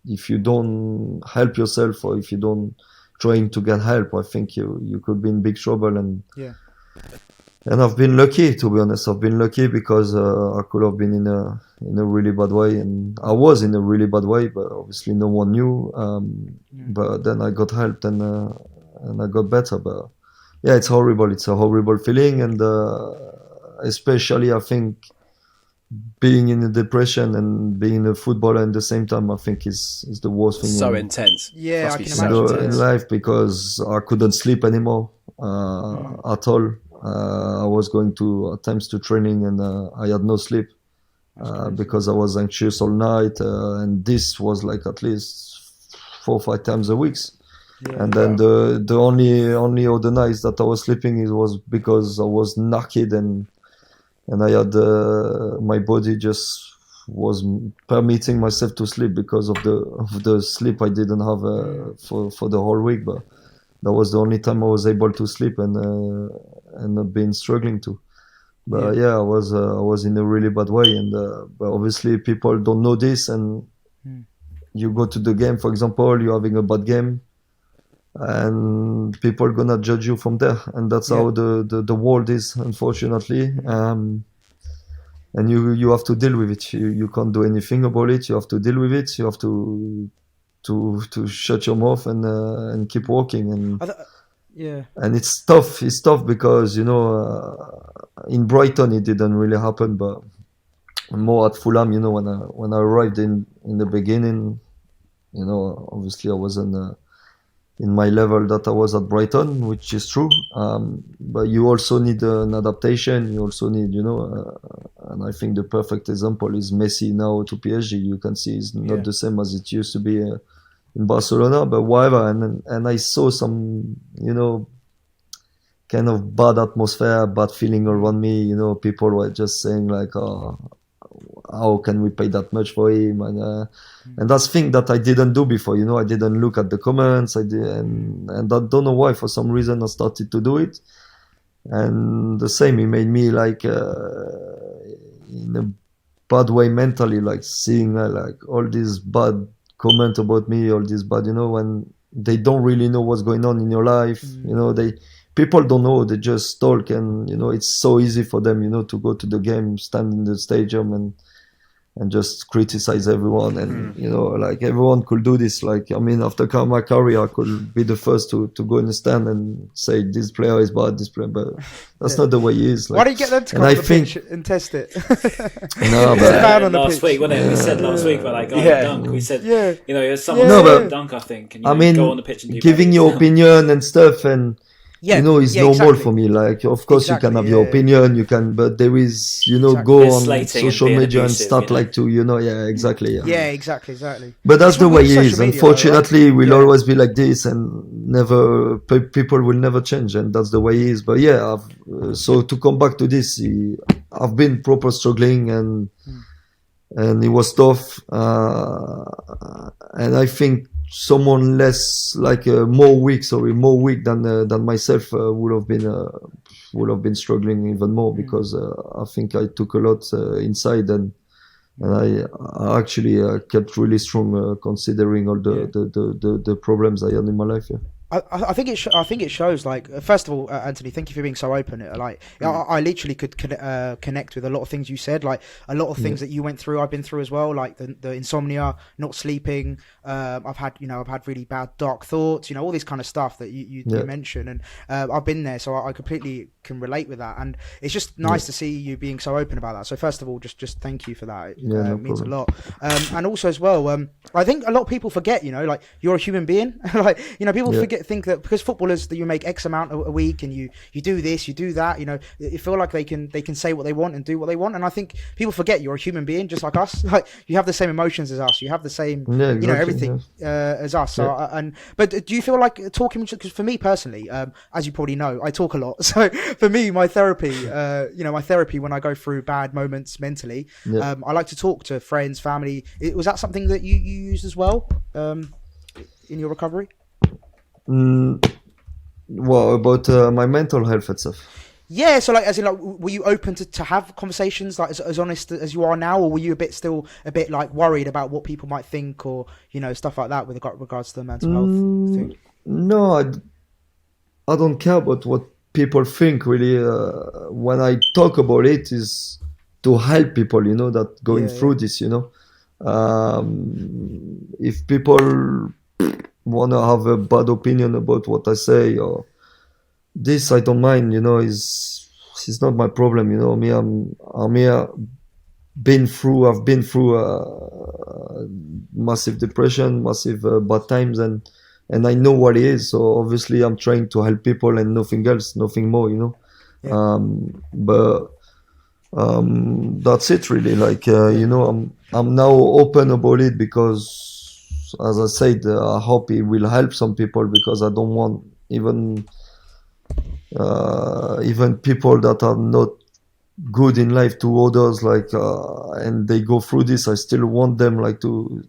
B: If you don't help yourself, or if you don't trying to get help, I think you could be in big trouble. And
A: Yeah.
B: and I've been lucky, to be honest. I've been lucky, because I could have been in a really bad way, and I was in a really bad way, but obviously no one knew. But then I got help, and I got better. But yeah, it's horrible. It's a horrible feeling, and especially I think being in a depression and being a footballer at the same time, I think is the worst thing
D: So intense.
A: Yeah,
D: Must
A: I
D: be
A: can
D: so
A: imagine.
B: in
D: intense.
B: life, because I couldn't sleep anymore at all. I was going to at times to training, and I had no sleep because I was anxious all night, and this was like at least 4 or 5 times a week.
A: Yeah.
B: And then the only other nights that I was sleeping, it was because I was knackered, and I had my body just was permitting myself to sleep because of the sleep I didn't have for the whole week. But that was the only time I was able to sleep, and I've been struggling to. But yeah, I was in a really bad way, and but obviously people don't know this, and you go to the game, for example, you're having a bad game, and people are gonna judge you from there, and that's how the world is, unfortunately. And you have to deal with it. You can't do anything about it. You have to deal with it. You have to shut your mouth and keep walking. And and it's tough. It's tough because in Brighton it didn't really happen, but more at Fulham. When I arrived in the beginning, obviously I wasn't in my level that I was at Brighton, which is true. But you also need an adaptation. You also need, and I think the perfect example is Messi now to PSG. You can see it's not the same as it used to be in Barcelona, but whatever. And I saw some, kind of bad atmosphere, bad feeling around me. People were just saying like, "Oh, how can we pay that much for him?" And that's thing that I didn't do before. I didn't look at the comments. I did, and I don't know why. For some reason, I started to do it, and the same. It made me like in a bad way mentally, like seeing like all these bad comment about me, all this bad. When they don't really know what's going on in your life. People don't know. They just talk, and it's so easy for them, to go to the game, stand in the stadium, and just criticize everyone. And you know, like everyone could do this. Like, I mean, after my career, I could be the first to go in the stand and say this player is bad, this player, but that's not the way he is. Like,
A: why don't you get them to come on the pitch and test it?
B: No, but
C: last week, wasn't it? We said last week about that guy in dunk. We said, you know, there's someone dunk, I think, and you go on the pitch and do
B: giving your opinion and stuff, and you know, it's normal for me. Like, of course, you can have your opinion, you can, but there is, you know, go on social media and start like to, you know, exactly. But that's the way it is. Unfortunately, we'll always be like this, and never people will never change, and that's the way it is. But so to come back to this, I've been proper struggling, and it was tough, and I think someone less, like more weak than myself would have been struggling even more, because I think I took a lot inside, and I actually kept really strong considering all the problems I had in my life.
A: I think it shows. Like, first of all, Anthony, thank you for being so open. Like, I literally could connect with a lot of things you said. Like, a lot of things that you went through, I've been through as well. Like the insomnia, not sleeping. I've had really bad dark thoughts. You know, all this kind of stuff that you mentioned, and I've been there, so I completely can relate with that. And it's just nice to see you being so open about that. So first of all, just thank you for that. It means a lot. And also as well, I think a lot of people forget. You know, like, you're a human being. Like, you know, people think that because footballers, that you make X amount a week and you do this, you do that, you know, you feel like they can say what they want and do what they want. And I think people forget you're a human being just like us. Like, you have the same emotions as us, you have the same you know, everything as us. So but do you feel like talking, because for me personally, as you probably know, I talk a lot. So for me, my therapy when I go through bad moments mentally, I like to talk to friends, family. Was that something that you used as well in your recovery?
B: Well, about my mental health and stuff.
A: Yeah, so like, as in, like, were you open to have conversations, like, as honest as you are now, or were you still a bit like worried about what people might think, or, you know, stuff like that with regards to the mental health thing?
B: No, I don't care about what people think, really. When I talk about it, is to help people, you know, that going through this, you know. If people want to have a bad opinion about what I say, or this, I don't mind, you know, it's not my problem, you know. Me, I'm here, I've been through massive depression, massive bad times, and I know what it is. So obviously I'm trying to help people and nothing else, nothing more, you know. But that's it, really. Like, you know, I'm now open about it, because, as I said, I hope it will help some people, because I don't want even people that are not good in life to others, like, and they go through this. I still want them, like, to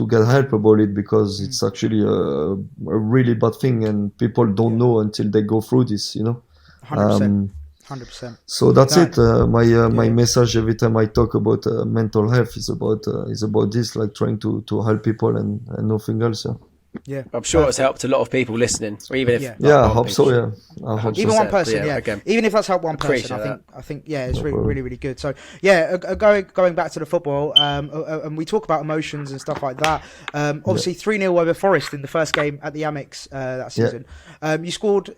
B: get help about it, because it's actually a really bad thing, and people don't know until they go through this, you know.
A: 100%.
B: So that's it. My message every time I talk about mental health is about this, like, trying to help people and nothing else.
D: Yeah, I'm sure it's helped a lot of people listening, or even if
B: I hope so. I hope
A: even
B: so.
A: one person, again, even if that's helped one person, I think it's really good. So going back to the football, and we talk about emotions and stuff like that. Obviously 3-0 over Forest in the first game at the Amex that season. You scored.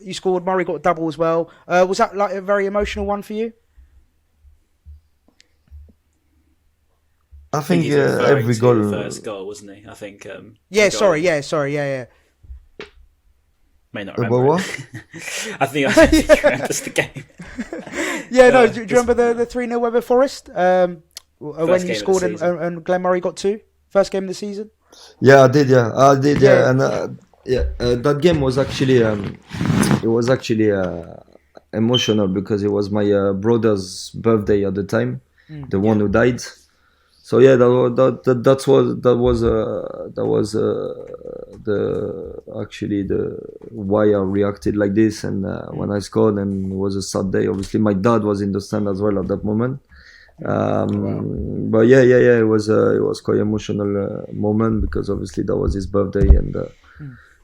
A: Murray got a double as well. Was that like a very emotional one for you?
B: I think every goal.
C: The first goal, wasn't he? I think.
A: Sorry.
C: May not remember.
B: What?
C: I think he remembers the game.
A: Do you remember the 3-0 over Forest? When you scored and Glenn Murray got 2? First game of the season?
B: Yeah, I did. And that game was actually emotional, because it was my brother's birthday at the time, the one who died. So that was the why I reacted like this, and when I scored, and it was a sad day. Obviously, my dad was in the stand as well at that moment. But it was quite emotional moment, because obviously that was his birthday, and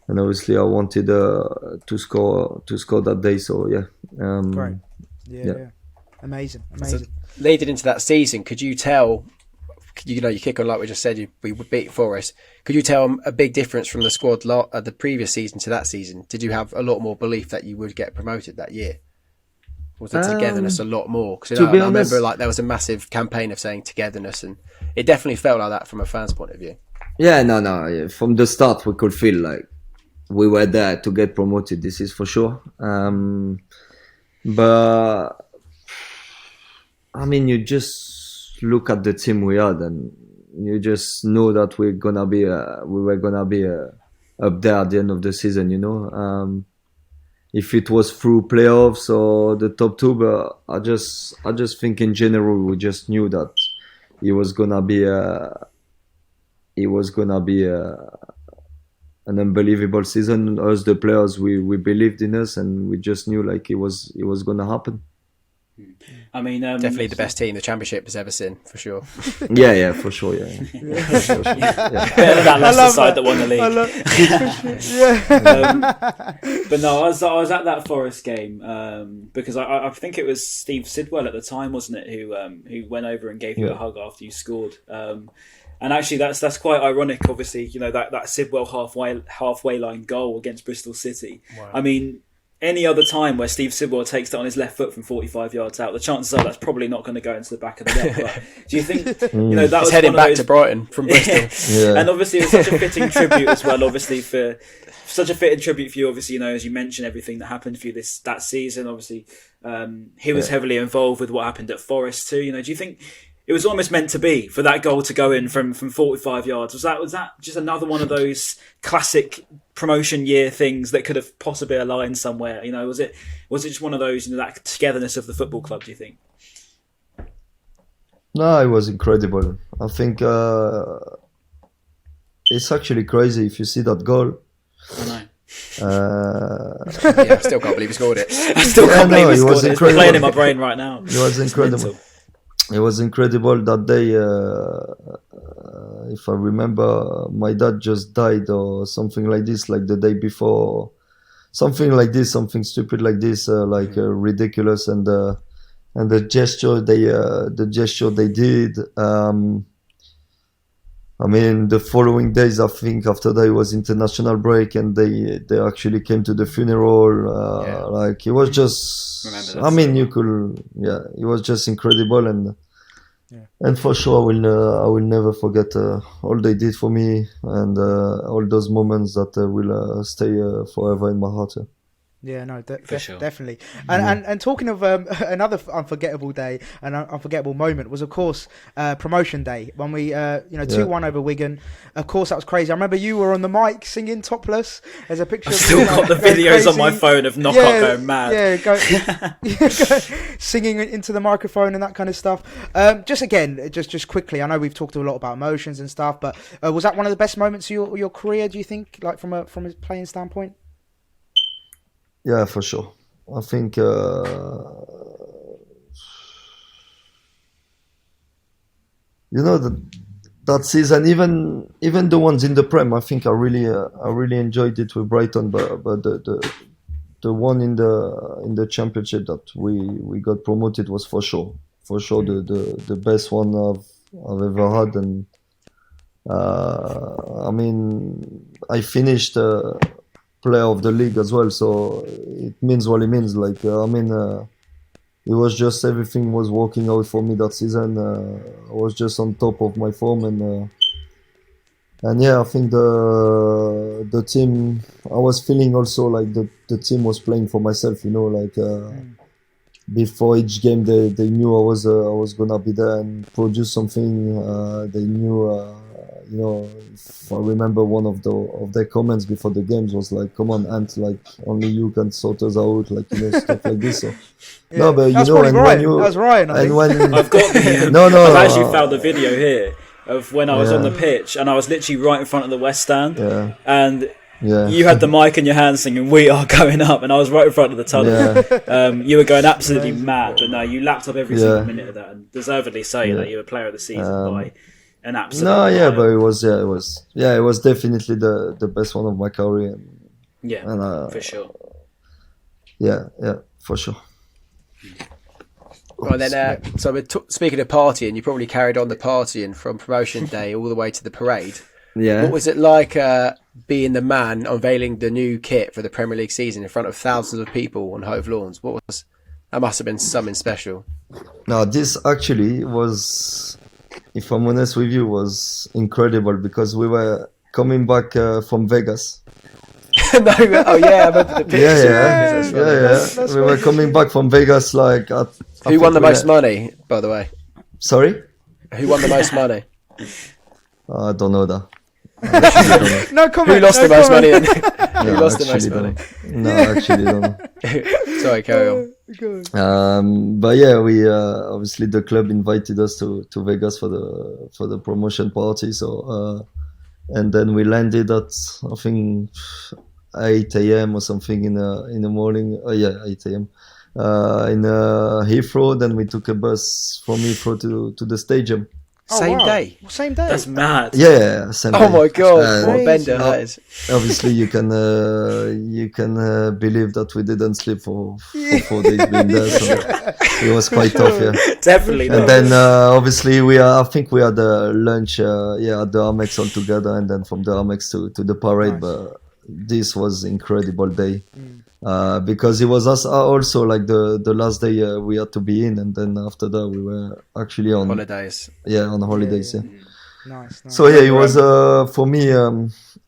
B: obviously I wanted to score that day. So
A: great, amazing.
D: So leading into that season, could you tell you kick on like we just said. We beat Forest. Could you tell a big difference from the squad the previous season to that season? Did you have a lot more belief that you would get promoted that year? Was the togetherness a lot more? Because I remember like there was a massive campaign of saying togetherness, and it definitely felt like that from a fan's point of view.
E: Yeah, no. From the start, we could feel like we were there to get promoted. This is for sure. But I mean, you just look at the team we had, and you just know that we were gonna be up there at the end of the season. You know, if it was through playoffs or the top two, but I just think in general we just knew that it was gonna be an unbelievable season. Us, the players, we believed in us, and we just knew like it was gonna happen.
C: I mean,
D: definitely the best team the Championship has ever seen, for sure.
E: Yeah, for sure. Yeah.
C: Better than that Leicester side that won the league. But no, I was at that Forest game because I think it was Steve Sidwell at the time, wasn't it, who went over and gave you a hug after you scored. And actually, that's quite ironic. Obviously, you know that Sidwell halfway line goal against Bristol City. Wow. I mean, any other time where Steve Sidwell takes it on his left foot from 45 yards out, the chances are that's probably not going to go into the back of the net. But do you think that was
D: heading back to Brighton from Bristol?
E: Yeah.
C: And obviously, it was such a fitting tribute as well. Obviously, for such a fitting tribute for you. Obviously, as you mentioned, everything that happened for you that season. Obviously, he was heavily involved with what happened at Forest too. Do you think it was almost meant to be for that goal to go in from 45 yards? Was that just another one of those classic promotion year things that could have possibly aligned somewhere? Was it just one of those, that togetherness of the football club, do you think?
B: No, it was incredible. I think it's actually crazy if you see that goal.
C: I know.
D: I still can't believe he scored it.
C: I still can't believe he scored it. It's playing in my brain right now.
B: It was incredible. It was incredible that day. If I remember, my dad just died or something like this, like the day before. Something like this, something stupid like this, ridiculous, and the gesture they did. I mean, the following days, I think after that it was international break, and they actually came to the funeral. Like it was just, I mean, it was just incredible, and for sure I will never forget all they did for me, and all those moments that will stay forever in my heart.
A: Yeah, no,
C: sure.
A: Definitely. And talking of another unforgettable day, an unforgettable moment was, of course, promotion day when we, 2-1 over Wigan. Of course, that was crazy. I remember you were on the mic singing topless. There's a picture.
C: I've still got the videos on my phone of Knockaert going mad.
A: Singing into the microphone and that kind of stuff. Just quickly, I know we've talked a lot about emotions and stuff, but was that one of the best moments of your career, do you think, like from a playing standpoint?
B: Yeah, for sure. I think that season, even the ones in the Prem, I think I really enjoyed it with Brighton, but the one in the Championship that we got promoted was for sure the best one I've ever had, and I mean I finished player of the league as well, so it means what it means. Like it was just everything was working out for me that season. I was just on top of my form, and yeah, I think the team, I was feeling also like the team was playing for myself. Before each game, they knew I was gonna be there and produce something. They knew. If I remember one of their comments before the games was like, "Come on, Ant, like only you can sort us out," like stuff like this. So,
A: yeah.
B: No, but
A: that's
B: and
A: Ryan.
B: when you,
A: that was Ryan. I think.
B: When,
C: I've got the,
B: no,
C: I've actually found the video here of when I was on the pitch and I was literally right in front of the West Stand, and you had the mic in your hand singing "We Are Going Up," and I was right in front of the tunnel. You were going absolutely mad, but no, you lapped up every single minute of that, and deservedly so. That you were player of the season by an absolute.
B: But it was definitely the best one of my career.
C: For sure.
B: Yeah, for sure.
D: Well, then, so speaking of partying, you probably carried on the partying from promotion day all the way to the parade.
E: Yeah.
D: What was it like being the man unveiling the new kit for the Premier League season in front of thousands of people on Hove Lawns? That must have been something special.
B: No, this actually was, if I'm honest with you, was incredible because we were coming back from Vegas.
D: I remember the picture.
B: We were coming back from Vegas like.
D: Who won the most money, by the way?
B: Sorry?
D: Who won the most money?
B: I don't know that.
A: No comment.
D: Who lost the most money? Who lost the most
B: actually
D: money?
B: No, actually don't know.
D: Sorry, carry on.
B: But yeah, we obviously the club invited us to Vegas for the promotion party. So and then we landed at I think 8 a.m. or something in the morning. 8 a.m. In Heathrow. Then we took a bus from Heathrow to the stadium.
D: Same day.
A: Same day.
C: That's mad.
B: Yeah, same day.
D: Oh my god! What a bender that is.
B: Obviously, you can believe that we didn't sleep for 4 days being there, so it was quite tough. Yeah,
C: Definitely.
B: and then obviously I think we had a lunch at the Amex all together, and then from the Amex to the parade. Nice. But this was incredible day. Because it was us also like the last day we had to be in, and then after that we were actually on
D: holidays.
B: Yeah, on holidays. Yeah.
A: Nice.
B: So yeah, it was for me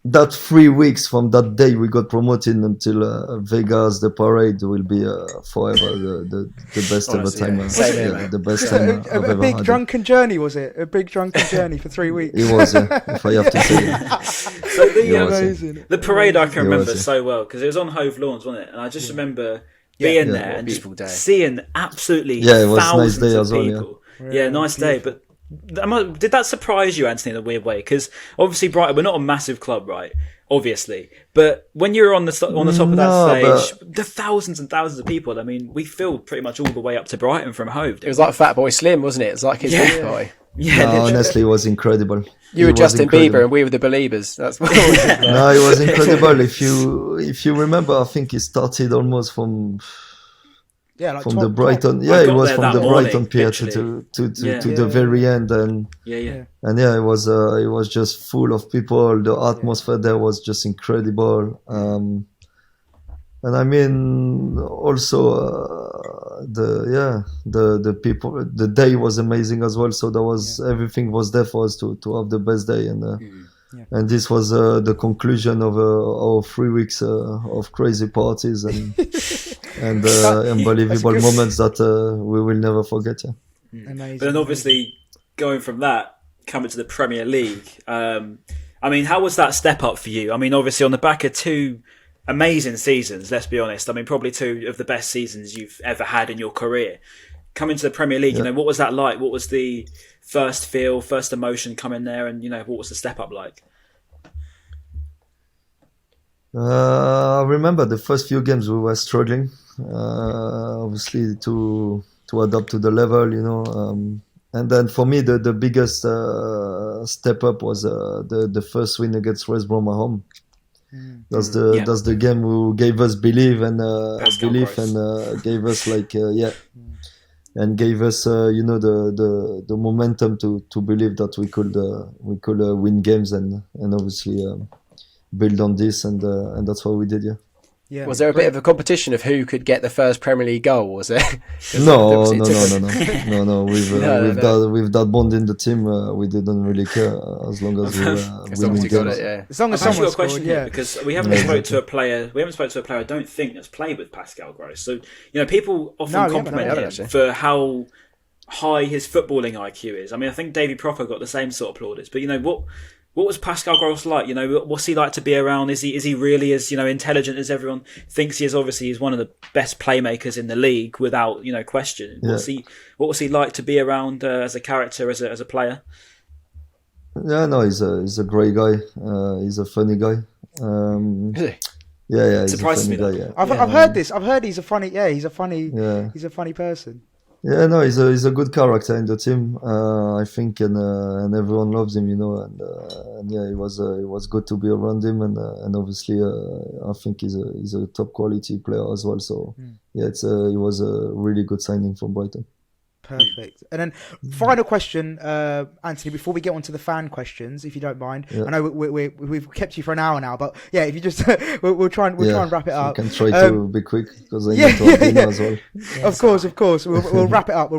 B: that 3 weeks from that day we got promoted until Vegas, the parade will be forever the best ever time. The best time I've ever
A: big
B: had.
A: Drunken journey, was it? A big drunken journey for 3 weeks.
B: It was, if I have to say.
C: So the parade I can remember so well because it was on Hove Lawns, wasn't it? And I just remember being there and just seeing absolutely
B: it was
C: thousands
B: nice day
C: of
B: as well,
C: people. Yeah, nice day, but. Did that surprise you, Anthony, in a weird way? Because obviously Brighton, we're not a massive club, right? Obviously, but when you're on the top of that stage, the thousands and thousands of people. I mean, we filled pretty much all the way up to Brighton from Hove.
D: It was like Fatboy Slim, wasn't it? It was like his big boy.
C: Yeah,
B: honestly, it was incredible.
D: You were Justin Bieber, and we were the Believers. That's what it was.
B: No, it was incredible. If you remember, I think it started almost from.
A: Yeah,
B: from the Brighton. Yeah, it was from the Brighton pier to the very end, and it was just full of people. The atmosphere there was just incredible, and I mean also the people. The day was amazing as well. So there was everything was there for us to have the best day, and this was the conclusion of our 3 weeks of crazy parties and unbelievable moments that we will never forget.
A: Amazing.
C: But then obviously going from that, coming to the Premier League, I mean, how was that step up for you? I mean, obviously on the back of 2 amazing seasons, let's be honest. I mean, probably 2 of the best seasons you've ever had in your career. Coming to the Premier League, what was that like? What was the first feel, first emotion coming there, and what was the step up like?
B: I remember the first few games we were struggling, obviously to adapt to the level, and then for me the biggest step up was the first win against West Brom at home. That's the game who gave us belief and gave us and gave us the momentum to believe that we could win games and obviously build on this and that's what we did.
A: Yeah.
D: Was there a bit of a competition of who could get the first Premier Legue goal? Was there?
B: No. With that bond in the team, we didn't really care as long as we were winning games.
A: As long as
C: I've
A: someone
C: got a question
A: scored,
C: because we haven't spoke to a player. I don't think that's played with Pascal Gross. So people often compliment him for how high his footballing IQ is. I mean, I think Davy Proko got the same sort of plaudits. But what was Pascal Gross like? What's he like to be around? Is he really as intelligent as everyone thinks he is? Obviously, he's one of the best playmakers in the league, without question. What was he like to be around as a character, as a player?
B: Yeah, no, he's a great guy. He's a funny guy.
D: Is he?
B: Yeah, he's
C: surprises
B: a funny
C: me.
B: Guy, yeah.
A: I've heard this. I've heard he's a funny. Yeah, he's a funny person.
B: Yeah, no, he's a good character in the team. I think, and everyone loves him, and it was good to be around him, and obviously, I think he's a top quality player as well. So it was a really good signing from Brighton.
A: Perfect. And then final question, Anthony, before we get on to the fan questions, if you don't mind.
B: Yeah.
A: I know we've kept you for an hour now, but yeah, if you just we'll try and wrap it up.
B: We can try to be quick because I need to have dinner as well.
A: Of course. We'll wrap it up.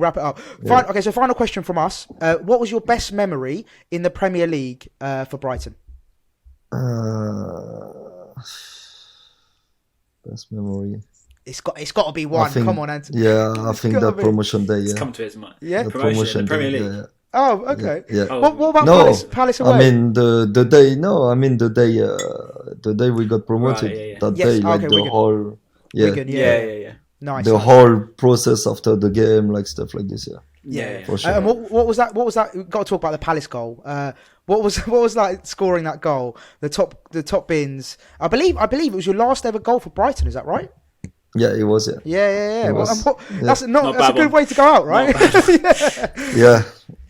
A: Okay, so final question from us. What was your best memory in the Premier League for Brighton?
B: Best memory.
A: It's got to be one. Come on, Anthony.
B: Yeah, I think that promotion day.
C: It's
B: Yeah,
C: come to his mind.
A: Yeah,
B: the
C: promotion in the Premier
B: day,
C: League.
B: yeah.
A: Oh, okay.
B: Yeah.
C: Oh.
A: What about
B: No,
A: Palace away?
B: I mean the day. No, I mean the day we got promoted.
C: Right, yeah.
B: That
A: Yes,
B: day, like
A: okay,
B: the
A: Wigan.
B: whole. Yeah,
A: Wigan,
C: Yeah.
A: Nice.
B: the whole process after the game, like stuff like this. Yeah,
A: Yeah.
B: for sure.
A: And what was that? What was that? We've got to talk about the Palace goal. What was like scoring that goal? The top bins. I believe it was your last ever goal for Brighton. Is that right?
B: Yeah, it was. Yeah,
A: Yeah.
B: It
A: Well,
B: was.
A: that's
C: Not
A: that's a
C: bad
A: good
C: one.
A: way to go out, right?
B: yeah.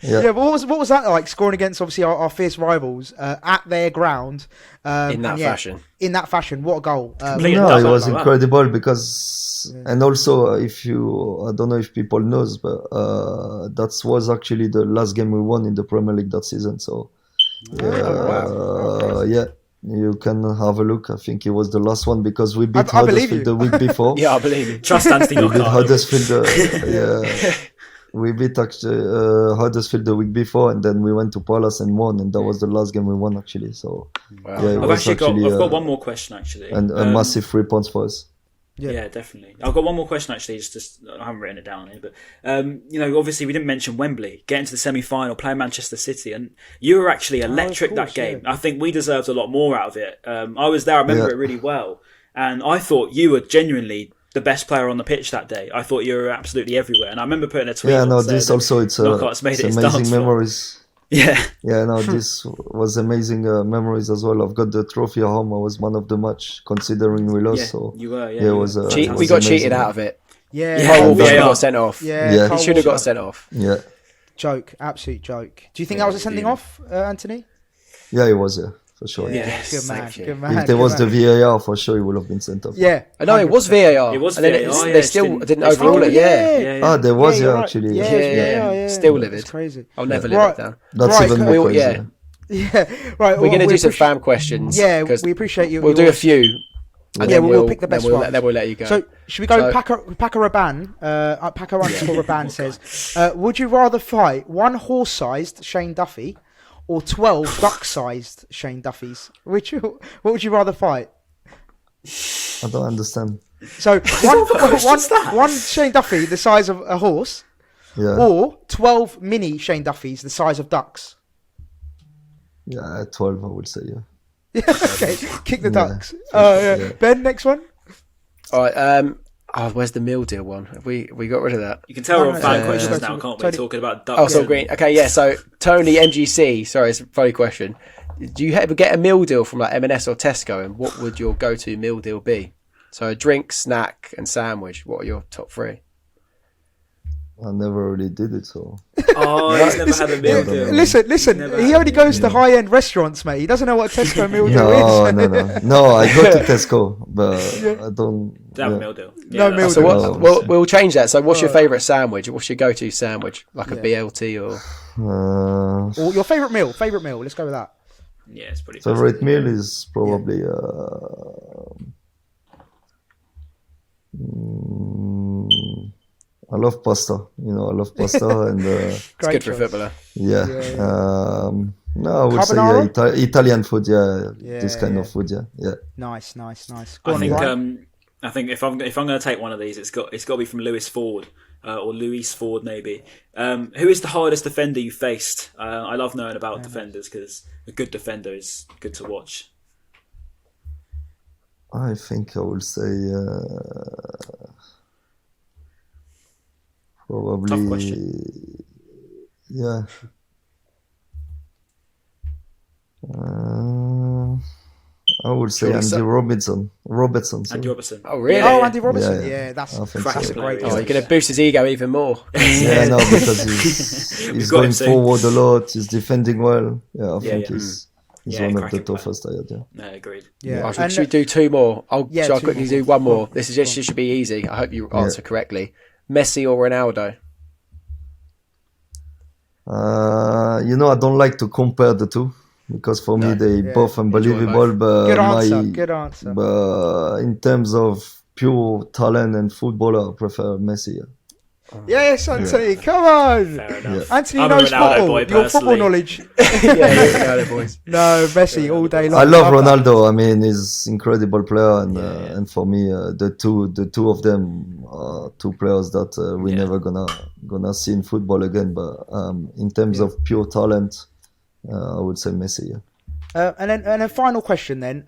A: Yeah, but what was that like scoring against obviously our fierce rivals at their ground
D: In that fashion.
A: In that fashion, what a goal!
C: Completely.
B: No,
C: That's
B: it was
C: like that.
B: incredible because, and also I don't know if people knows, but that was actually the last game we won in the Premier League that season. So, yeah, you can have a look. I think it was the last one because we beat
A: I believe
B: Huddersfield
A: you.
B: the week before.
D: Yeah, I believe it.
C: Trust Anthony
B: We beat
C: Knockaert.
B: Huddersfield. We beat actually Huddersfield the week before, and then we went to Palace and won, and that was the last game we won actually. So,
D: Wow.
B: yeah, it
C: I've
B: was
C: actually got one more question actually.
B: and a massive 3 points for us.
C: Yeah, definitely. I've got one more question actually. Just I haven't written it down here, but obviously we didn't mention Wembley getting to the semi-final, playing Manchester City, and you were actually electric
A: course,
C: that game.
A: yeah.
C: I think we deserved a lot more out of it. I was there. I remember it really well, and I thought you were genuinely the best player on the pitch that day. I thought you were absolutely everywhere, and I remember putting a tweet.
B: Yeah, no,
C: on saying
B: this also it's
C: Knockaert's made it his
B: amazing
C: dance floor.
B: memories.
C: Yeah,
B: Yeah, no, this was amazing memories as well. I've got the trophy at home. I was man of the match, considering we lost.
C: yeah,
B: So
C: you were. Yeah,
B: yeah, it was.
D: We
B: it was
D: got
B: amazing.
D: cheated out of it.
A: Yeah,
C: Yeah.
D: Cole
C: Oh,
D: Walker
C: VAR.
D: got sent off.
A: Yeah,
B: Yeah.
A: Cole
D: He should have got
A: Walker.
D: sent off.
B: Yeah,
A: Joke, absolute joke. Do you think that was a sending off, Anthony?
B: yeah, it was. Yeah, for sure.
C: Yeah.
A: Good man,
D: Thank you.
A: good man.
B: If there
A: good
B: was
A: man.
B: the VAR, for sure, he would have been sent off.
A: Yeah,
D: I know it was
A: 100%.
D: VAR.
C: It was
D: and then
C: VAR,
D: they still didn't
C: it's
D: overrule
C: fine.
D: it. Yeah.
C: yeah.
B: Ah, there was,
A: you're right.
B: actually.
A: Yeah,
B: Yeah.
A: yeah.
D: Still
A: It's
D: livid.
A: crazy.
D: I'll never live
A: Right.
D: it down.
B: That's
A: Right,
B: even
A: cool.
B: more crazy.
D: Yeah.
A: Yeah, right.
D: We're going to
A: we
D: do some
A: appreciate-
D: fan questions.
A: Yeah,
D: 'cause
A: we appreciate you.
D: We'll do a few. And
A: Yeah,
D: then
A: we'll pick the best ones.
D: Then we'll let you go.
A: So should we go?
D: So-
A: Packer Raban, Packer underscore Raban says, would you rather fight one horse-sized Shane Duffy or 12 duck-sized Shane Duffys? What would you rather fight?
B: I don't understand.
A: So one Shane Duffy the size of a horse,
B: Yeah,
A: or 12 mini Shane Duffys the size of ducks.
B: yeah, 12, I would say. Yeah.
A: Okay, kick the
B: Yeah.
A: ducks. Yeah. Ben, next one.
D: All right. Where's the meal deal one? Have we got rid of that?
C: You can tell we're on fan
A: no,
C: questions
A: no,
C: now, can't we?
A: Tony-
C: Talking about ducks.
D: Oh, so
C: and-
D: green. Okay, yeah. So Tony MGC. Sorry, it's a funny question. Do you ever get a meal deal from like M&S or Tesco, and what would your go-to meal deal be? So a drink, snack, and sandwich. What are your top three?
B: I never really did it, so.
C: Oh, he's never had a meal deal.
A: Listen.
C: Never
A: He
C: had
A: only
C: a
A: goes to high-end restaurants, mate. He doesn't know what a Tesco meal deal
B: No,
A: is.
B: no. I go to Tesco, but I don't.
C: Don't have a
B: yeah.
C: meal deal.
A: No meal
D: So
A: deal.
D: what? We'll change that. So what's your favourite sandwich? What's your go-to sandwich? Like a BLT or?
A: Or your favourite meal. Let's go with that.
C: Yeah, it's pretty.
B: Favorite meal is probably I love pasta. I love pasta and
D: It's
A: Great
D: good for a
A: choice.
D: footballer.
B: yeah. No, I would
A: Carbonara?
B: say Italian food. Yeah,
A: Yeah,
B: this kind
A: yeah.
B: of food. Yeah.
A: Nice. Go
C: I
A: on,
C: think
A: Ryan.
C: I think if I'm going to take one of these, it's got to be from Lewis Ford or Louis Ford maybe. Who is the hardest defender you faced? I love knowing about defenders because a good defender is good to watch.
B: I think I will say probably.
C: Tough question.
B: Yeah. I would say
D: Surely
B: Andy
D: so.
B: Robertson. sorry.
C: Andy Robertson.
D: Oh, really?
A: Oh, Andy Robertson.
B: Yeah,
A: Yeah, that's
B: I think
A: that's
B: so.
A: a great
C: Oh,
D: Oh,
A: choice.
D: you're going to boost his ego even more.
B: Yeah, no, because he's
C: We've got him
B: going
C: soon.
B: forward a lot. He's defending well. Yeah, I think
C: yeah.
B: he's
C: Yeah,
B: one of the
C: cracking player.
B: toughest I had. Yeah.
C: No, agreed.
A: Yeah.
D: Oh,
A: And,
D: should we do two more?
A: Yeah,
D: Shall I
A: two
D: quickly
A: more.
D: do one more?
A: Go on.
D: This should be easy. I hope you answer correctly. Messi or Ronaldo?
B: I don't like to compare the two because for me they both unbelievable.
A: Good
B: But
A: Good answer.
B: But in terms of pure talent and footballer, I prefer Messi.
A: Yes, Anthony, come on.
C: Fair enough.
A: Anthony
C: I'm a
A: knows
C: Ronaldo
A: football.
C: boy,
A: Your football
C: personally.
A: knowledge.
D: Yeah, boys.
A: No, Messi all day long.
B: I love
A: that.
B: Ronaldo. I mean, he's incredible player, and for me, the two of them are two players that we never gonna see in football again. But in terms of pure talent, I would say Messi. Yeah.
A: And then a final question then.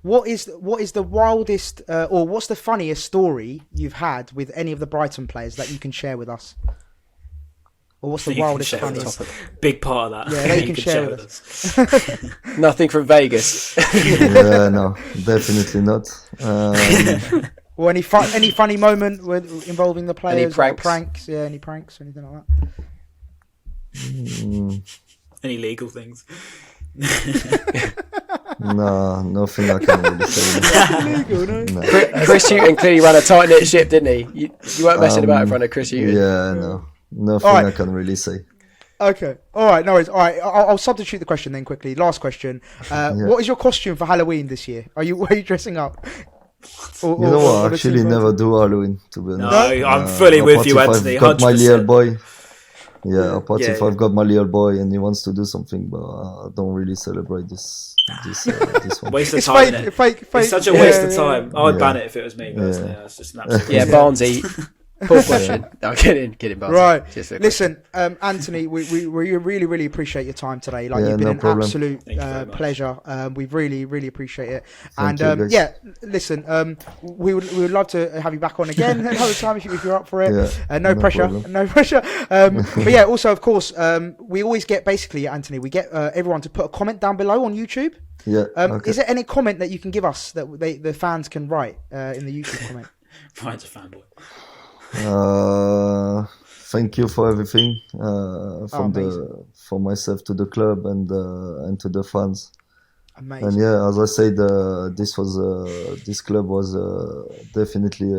A: What is the wildest or what's the funniest story you've had with any of the Brighton players that you can share with us? Or what's the wildest, funniest?
C: Big part of that.
A: Yeah, they can share with us.
D: Nothing from Vegas.
B: Yeah, no, definitely not.
A: Or any funny moment involving the players?
D: Any pranks?
A: Pranks? Yeah, any pranks or anything like that?
C: Any legal things?
B: No, nothing I can really say. No.
D: Chris Hughton clearly ran a tight knit ship, didn't he? You weren't messing about in front of Chris Hughton.
B: Yeah, no, nothing
A: Right.
B: I can really say.
A: Okay. All right. No worries. All right. I'll substitute the question then quickly. Last question. What is your costume for Halloween this year? Are you dressing up?
B: You know what? I actually never do Halloween, to be honest.
C: No, I'm fully with you, Anthony.
B: I've got my
C: 100%.
B: little boy. Yeah, apart if I've got my little boy and he wants to do something, but I don't really celebrate this one.
C: Waste of
A: It's
C: time.
A: fake.
C: innit? It's such a waste of time. I'd ban it if it was me. Personally.
B: Yeah.
C: It's just an absolute
D: Yeah, Barnesy. Poor question. No, kidding, Barnesy.
A: Right.
D: Just a
A: Listen, Anthony, we really, really appreciate your time today. Like,
B: Yeah,
A: you've been
B: no
A: an
B: problem.
A: absolute
C: Thank you very much.
A: pleasure. We really, really appreciate it.
B: Thank
A: And
B: you, guys.
A: yeah, listen, we would love to have you back on again another time if you're up for it.
B: Yeah,
A: No
B: no
A: pressure,
B: problem.
A: no pressure. But yeah, also of course, we always get basically, Anthony, we get everyone to put a comment down below on YouTube.
B: Yeah. Okay.
A: Is there any comment that you can give us that the fans can write in the YouTube comment?
C: Ryan's a fanboy.
B: Thank you for everything,
A: amazing.
B: for myself to the club and to the fans.
A: Amazing.
B: And yeah, as I said, this club was definitely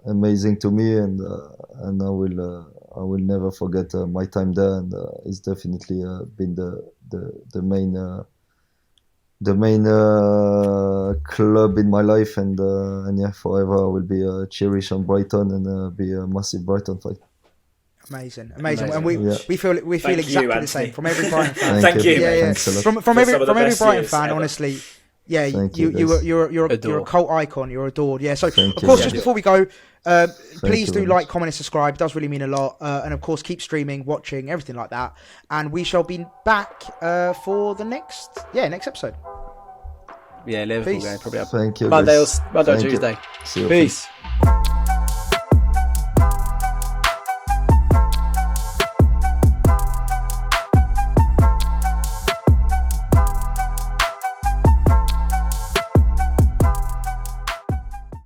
B: amazing to me, and I will never forget my time there, and it's definitely been the main club in my life, and yeah, forever I will be cherish on Brighton and be a massive Brighton fan.
A: Amazing. And we feel
C: Thank
A: exactly
C: you,
A: the same
C: Anthony.
A: from every Brighton fan.
C: Thank you.
A: Yeah.
B: Thanks a lot.
A: From
C: For
A: every
C: some of the
A: Brighton
C: best
A: fan,
C: years
A: honestly. Yeah,
B: Thank you, guys.
A: you're a
D: Adored.
A: cult icon. You're adored. Yeah. So
B: Thank
A: of
B: you,
A: course,
B: guys.
A: just before we go, please
B: you
A: do
B: very
A: like,
B: much.
A: comment, and subscribe. It does really mean a lot. And of course, keep streaming, watching, everything like that. And we shall be back for the next episode.
D: Yeah, Liverpool
A: Peace.
D: game probably up
B: Thank you,
D: Monday or
B: guys.
D: Monday or
B: Thank you.
D: Tuesday.
B: See you.
D: Peace.